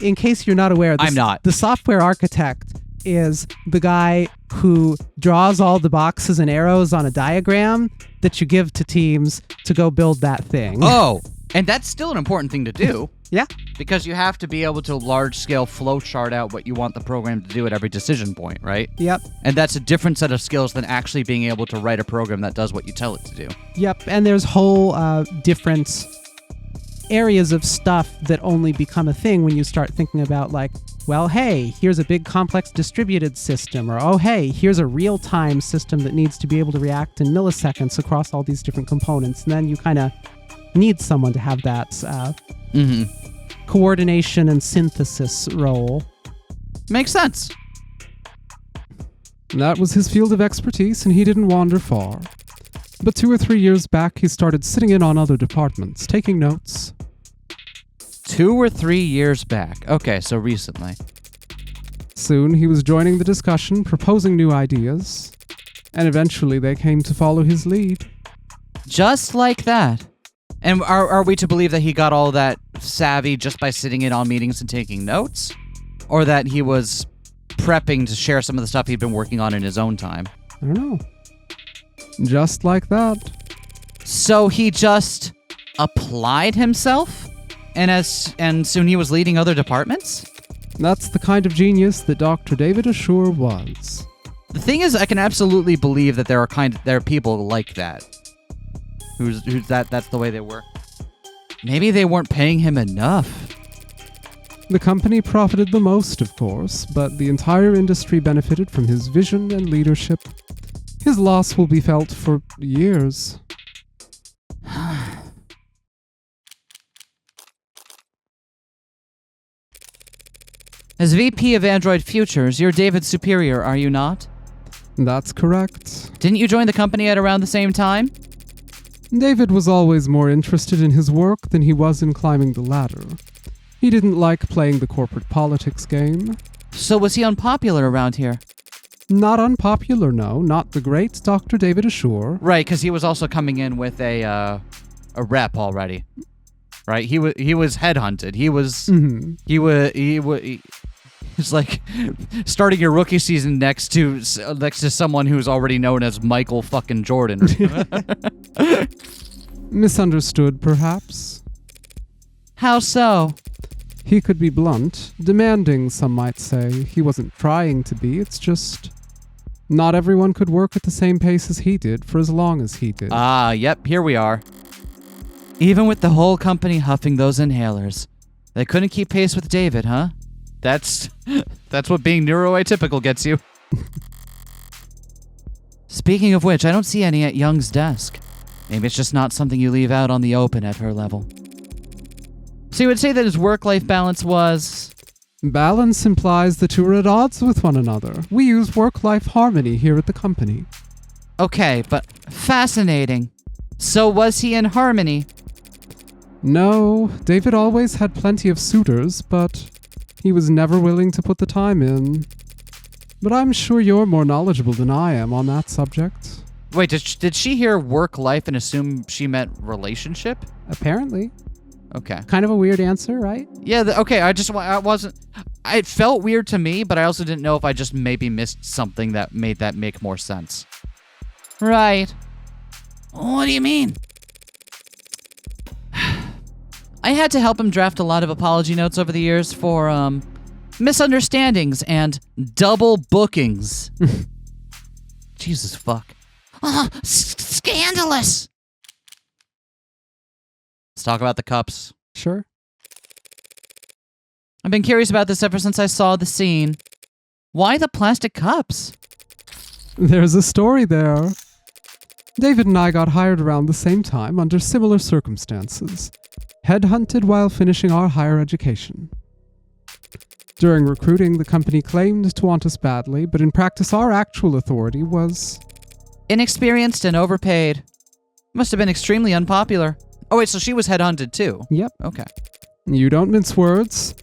In case you're not aware, I'm not. The software architect is the guy who draws all the boxes and arrows on a diagram that you give to teams to go build that thing. Oh, and that's still an important thing to do. Yeah. Because you have to be able to large-scale flow chart out what you want the program to do at every decision point, right? Yep. And that's a different set of skills than actually being able to write a program that does what you tell it to do. Yep, and there's whole different areas of stuff that only become a thing when you start thinking about, like, well, hey, here's a big complex distributed system, or oh, hey, here's a real-time system that needs to be able to react in milliseconds across all these different components. And then you kind of need someone to have that coordination and synthesis role. Makes sense. That was his field of expertise, and he didn't wander far. But 2 or 3 years back, he started sitting in on other departments, taking notes. 2 or 3 years back. Okay, so recently. Soon, he was joining the discussion, proposing new ideas, and eventually they came to follow his lead. Just like that. And are we to believe that he got all that savvy just by sitting in on meetings and taking notes? Or that he was prepping to share some of the stuff he'd been working on in his own time? I don't know. Just like that. So he just applied himself? And soon he was leading other departments? That's the kind of genius that Dr. David Assure was. The thing is, I can absolutely believe that there are people like that. That's the way they work. Maybe they weren't paying him enough. The company profited the most, of course, but the entire industry benefited from his vision and leadership. His loss will be felt for years. As VP of Android Futures, you're David's superior, are you not? That's correct. Didn't you join the company at around the same time? David was always more interested in his work than he was in climbing the ladder. He didn't like playing the corporate politics game. So was he unpopular around here? Not unpopular, no. Not the great Dr. David Assure. Right, because he was also coming in with a rep already. Right, he was headhunted. He was It's like starting your rookie season next to someone who's already known as Michael fucking Jordan. Misunderstood, perhaps. How so? He could be blunt, demanding, some might say. He wasn't trying to be, it's just not everyone could work at the same pace as he did for as long as he did. Ah, yep, here we are. Even with the whole company huffing those inhalers, they couldn't keep pace with David, huh? That's what being neuroatypical gets you. Speaking of which, I don't see any at Jung's desk. Maybe it's just not something you leave out on the open at her level. So you would say that his work-life balance was... Balance implies the two are at odds with one another. We use work-life harmony here at the company. Okay, but fascinating. So was he in harmony? No, David always had plenty of suitors, but He was never willing to put the time in. But I'm sure you're more knowledgeable than I am on that subject. Wait, did she hear work life and assume she meant relationship? Apparently. Okay. Kind of a weird answer, right? Yeah, okay, I wasn't... It felt weird to me, but I also didn't know if I just maybe missed something that made that make more sense. Right. What do you mean? I had to help him draft a lot of apology notes over the years for, misunderstandings and double bookings. Jesus fuck. Scandalous! Let's talk about the cups. Sure. I've been curious about this ever since I saw the scene. Why the plastic cups? There's a story there. David and I got hired around the same time under similar circumstances. Headhunted while finishing our higher education. During recruiting, the company claimed to want us badly, but in practice our actual authority was... Inexperienced and overpaid. Must have been extremely unpopular. Oh wait, so she was headhunted too? Yep. Okay. You don't mince words.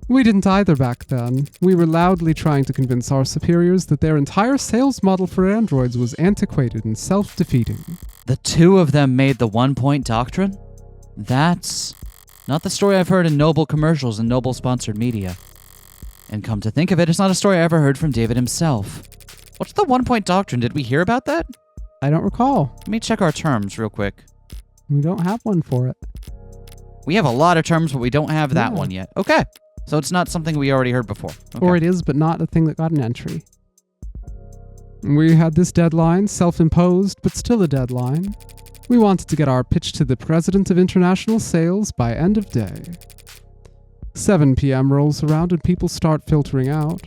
We didn't either back then. We were loudly trying to convince our superiors that their entire sales model for androids was antiquated and self-defeating. The two of them made the one-point doctrine? That's not the story I've heard in Noble commercials and Noble-sponsored media. And come to think of it, it's not a story I ever heard from David himself. What's the one-point doctrine? Did we hear about that? I don't recall. Let me check our terms real quick. We don't have one for it. We have a lot of terms, but we don't have that Yeah. one yet. Okay. So it's not something we already heard before. Okay. Or it is, but not a thing that got an entry. We had this deadline, self-imposed, but still a deadline. We wanted to get our pitch to the president of international sales by end of day. 7 p.m. rolls around and people start filtering out.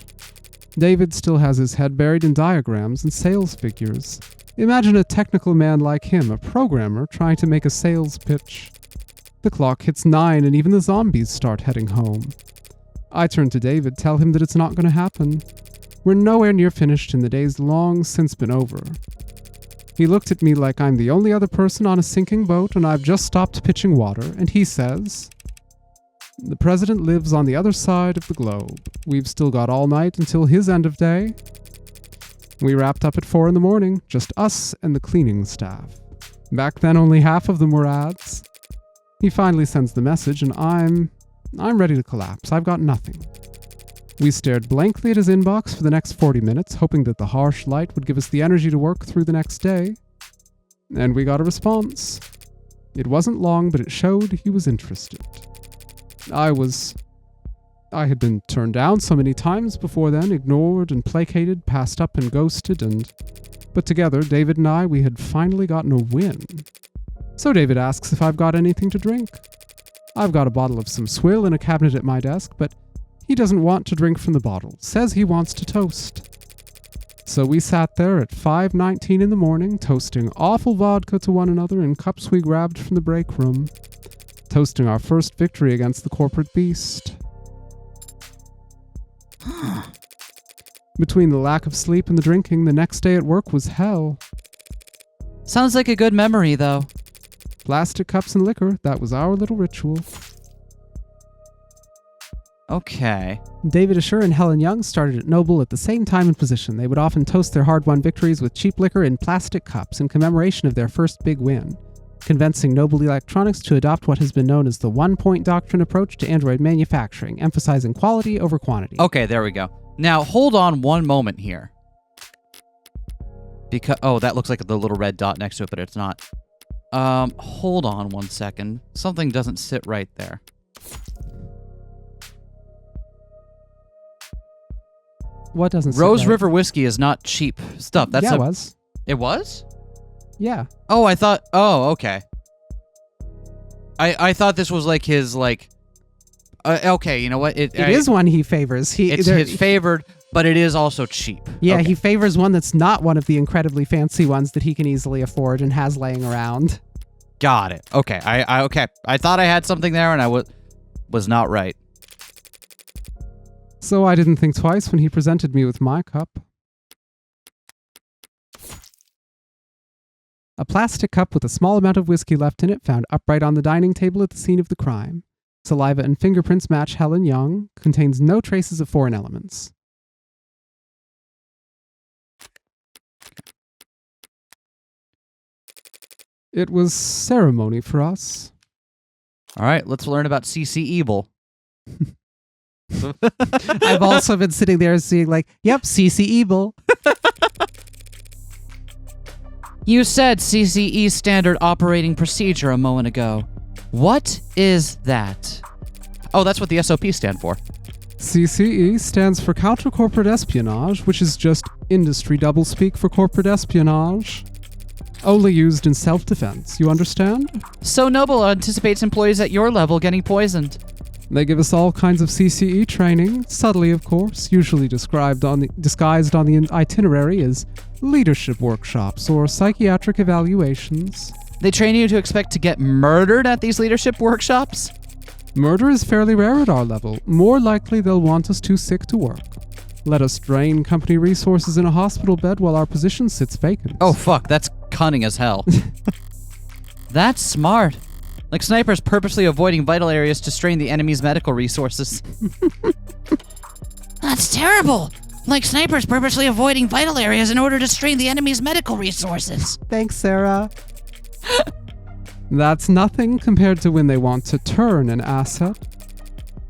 David still has his head buried in diagrams and sales figures. Imagine a technical man like him, a programmer, trying to make a sales pitch. The clock hits 9 and even the zombies start heading home. I turn to David, tell him that it's not going to happen. We're nowhere near finished and the day's long since been over. He looked at me like I'm the only other person on a sinking boat and I've just stopped pitching water, and he says, "The president lives on the other side of the globe. We've still got all night until his end of day." We wrapped up at 4 in the morning, just us and the cleaning staff. Back then only half of them were ads. He finally sends the message and I'm ready to collapse. I've got nothing. We stared blankly at his inbox for the next 40 minutes, hoping that the harsh light would give us the energy to work through the next day. And we got a response. It wasn't long, but it showed he was interested. I had been turned down so many times before then, ignored and placated, passed up and ghosted, but together, David and I, we had finally gotten a win. So David asks if I've got anything to drink. I've got a bottle of some swill in a cabinet at my desk, but he doesn't want to drink from the bottle, says he wants to toast. So we sat there at 5:19 in the morning, toasting awful vodka to one another in cups we grabbed from the break room, toasting our first victory against the corporate beast. Between the lack of sleep and the drinking, the next day at work was hell. Sounds like a good memory, though. Plastic cups and liquor, that was our little ritual. Okay. David Assure and Helen Jung started at Noble at the same time and position. They would often toast their hard-won victories with cheap liquor in plastic cups in commemoration of their first big win, convincing Noble Electronics to adopt what has been known as the one-point doctrine approach to Android manufacturing, emphasizing quality over quantity. Okay, there we go. Now, hold on one moment here. Oh, that looks like the little red dot next to it, but it's not. Hold on one second. Something doesn't sit right there. What doesn't sit Rose right? River whiskey is not cheap stuff. That's Yeah, it was. It was? Yeah. Oh, I thought... Oh, okay. I thought this was like his, like... okay, you know what? It is one he favors. It's his favored, but it is also cheap. Yeah, Okay. he favors one that's not one of the incredibly fancy ones that he can easily afford and has laying around. Got it. Okay. Okay. I thought I had something there, and I was not right. So I didn't think twice when he presented me with my cup. A plastic cup with a small amount of whiskey left in it found upright on the dining table at the scene of the crime. Saliva and fingerprints match Helen Jung. Contains no traces of foreign elements. It was ceremony for us. All right, let's learn about CC Evil. I've also been sitting there seeing like, yep, CC Evil. You said CCE Standard Operating Procedure a moment ago. What is that? Oh, that's what the SOP stand for. CCE stands for Counter Corporate Espionage, which is just industry doublespeak for corporate espionage. Only used in self-defense, you understand? So Noble anticipates employees at your level getting poisoned. They give us all kinds of CCE training, subtly of course, usually disguised on the itinerary as leadership workshops or psychiatric evaluations. They train you to expect to get murdered at these leadership workshops? Murder is fairly rare at our level. More likely they'll want us too sick to work. Let us drain company resources in a hospital bed while our position sits vacant. Oh fuck, that's cunning as hell. That's smart. Like snipers purposely avoiding vital areas to strain the enemy's medical resources. That's terrible. Like snipers purposely avoiding vital areas in order to strain the enemy's medical resources. Thanks, Sarah. That's nothing compared to when they want to turn an asset.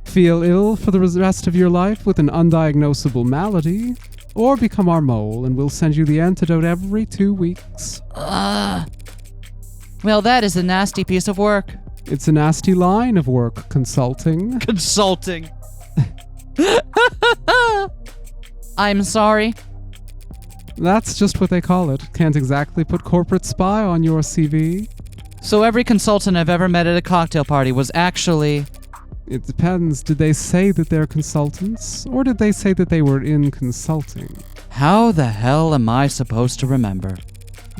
Feel ill for the rest of your life with an undiagnosable malady, or become our mole and we'll send you the antidote every 2 weeks. Well, that is a nasty piece of work. It's a nasty line of work, consulting. Consulting. I'm sorry. That's just what they call it. Can't exactly put corporate spy on your CV. So every consultant I've ever met at a cocktail party was actually... It depends. Did they say that they're consultants, or did they say that they were in consulting? How the hell am I supposed to remember?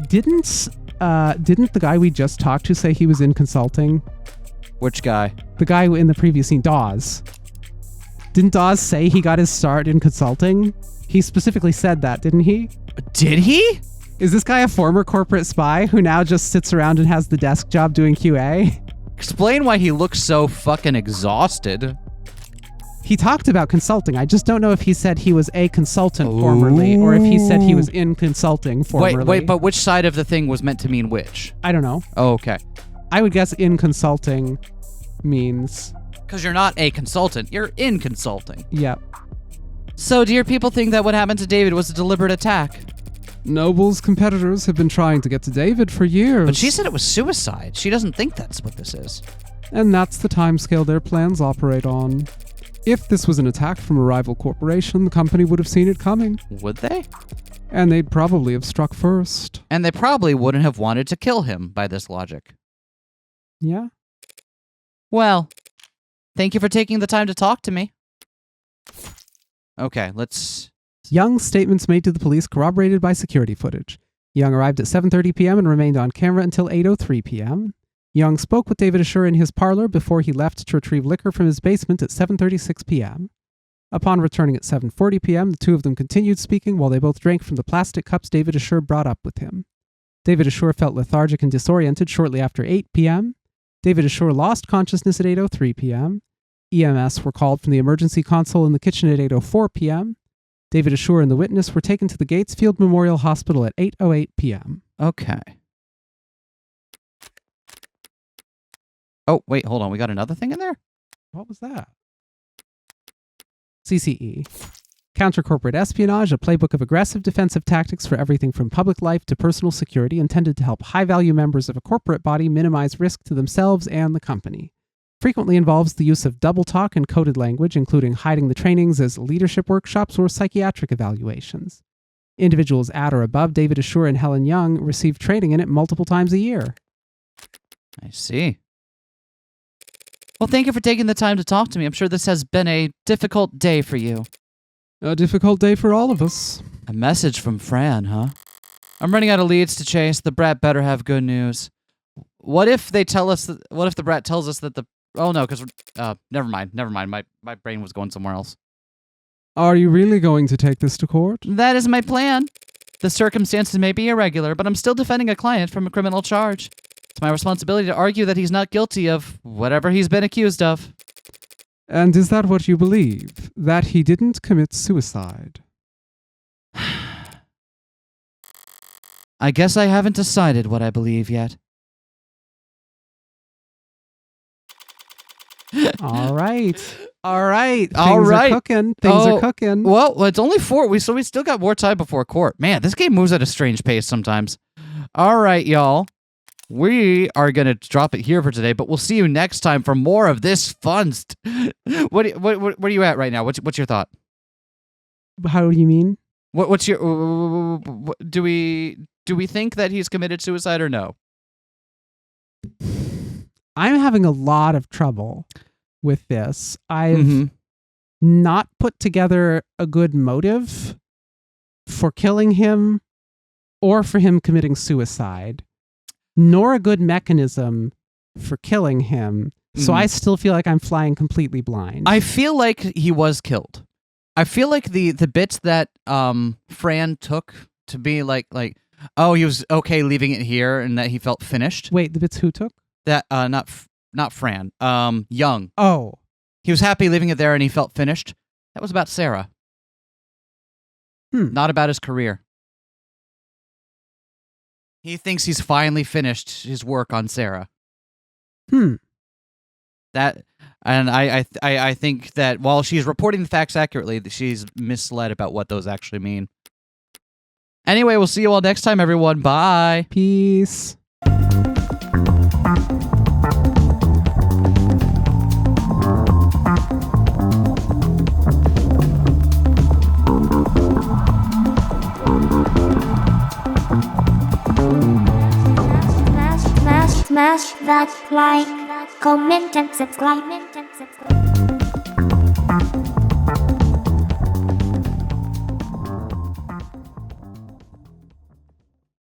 Didn't the guy we just talked to say he was in consulting? Which guy? The guy in the previous scene, Dawes. Didn't Dawes say he got his start in consulting? He specifically said that, didn't he? Did he? Is this guy a former corporate spy who now just sits around and has the desk job doing QA? Explain why he looks so fucking exhausted. He talked about consulting. I just don't know if he said he was a consultant formerly, or if he said he was in consulting formerly. Wait, but which side of the thing was meant to mean which? I don't know. Oh, okay. I would guess in consulting means... Because you're not a consultant, you're in consulting. Yep. So do your people think that what happened to David was a deliberate attack? Noble's competitors have been trying to get to David for years. But she said it was suicide. She doesn't think that's what this is. And that's the timescale their plans operate on. If this was an attack from a rival corporation, the company would have seen it coming. Would they? And they'd probably have struck first. And they probably wouldn't have wanted to kill him by this logic. Yeah. Well, thank you for taking the time to talk to me. Okay, let's... Jung's statements made to the police corroborated by security footage. Jung arrived at 7:30 p.m. and remained on camera until 8:03 p.m. Jung spoke with David Assure in his parlor before he left to retrieve liquor from his basement at 7:36 p.m. Upon returning at 7:40 p.m., the two of them continued speaking while they both drank from the plastic cups David Assure brought up with him. David Assure felt lethargic and disoriented shortly after 8 p.m. David Assure lost consciousness at 8:03 p.m. EMS were called from the emergency console in the kitchen at 8:04 p.m. David Assure and the witness were taken to the Gatesfield Memorial Hospital at 8:08 p.m. Okay. Oh, wait, hold on. We got another thing in there? What was that? CCE. Counter-corporate espionage, a playbook of aggressive defensive tactics for everything from public life to personal security intended to help high-value members of a corporate body minimize risk to themselves and the company. Frequently involves the use of double talk and coded language, including hiding the trainings as leadership workshops or psychiatric evaluations. Individuals at or above David Assure and Helen Jung receive training in it multiple times a year. I see. Well, thank you for taking the time to talk to me. I'm sure this has been a difficult day for you. A difficult day for all of us. A message from Fran, huh? I'm running out of leads to chase. The brat better have good news. What if they tell us that, what if the brat tells us that the... Oh no, because... never mind. My brain was going somewhere else. Are you really going to take this to court? That is my plan. The circumstances may be irregular, but I'm still defending a client from a criminal charge. It's my responsibility to argue that he's not guilty of whatever he's been accused of. And is that what you believe? That he didn't commit suicide? I guess I haven't decided what I believe yet. All right. Things Are cooking. Things are cooking. Well, it's only 4. So we still got more time before court. Man, this game moves at a strange pace sometimes. All right, y'all. We are going to drop it here for today, but we'll see you next time for more of this fun. What are you at right now? What's your thought? How do you mean? What's your do we think that he's committed suicide or no? I'm having a lot of trouble with this. I've not put together a good motive for killing him or for him committing suicide, nor a good mechanism for killing him. So I still feel like I'm flying completely blind. I feel like he was killed. I feel like the bits that Fran took to be like, oh, he was okay leaving it here and that he felt finished. Wait, the bits who took? That not Fran. Jung. Oh. He was happy leaving it there and he felt finished. That was about Sarah. Not about his career. He thinks he's finally finished his work on Sarah. That, and I think that while she's reporting the facts accurately, she's misled about what those actually mean. Anyway, we'll see you all next time, everyone. Bye. Peace. Smash that like, comment and subscribe.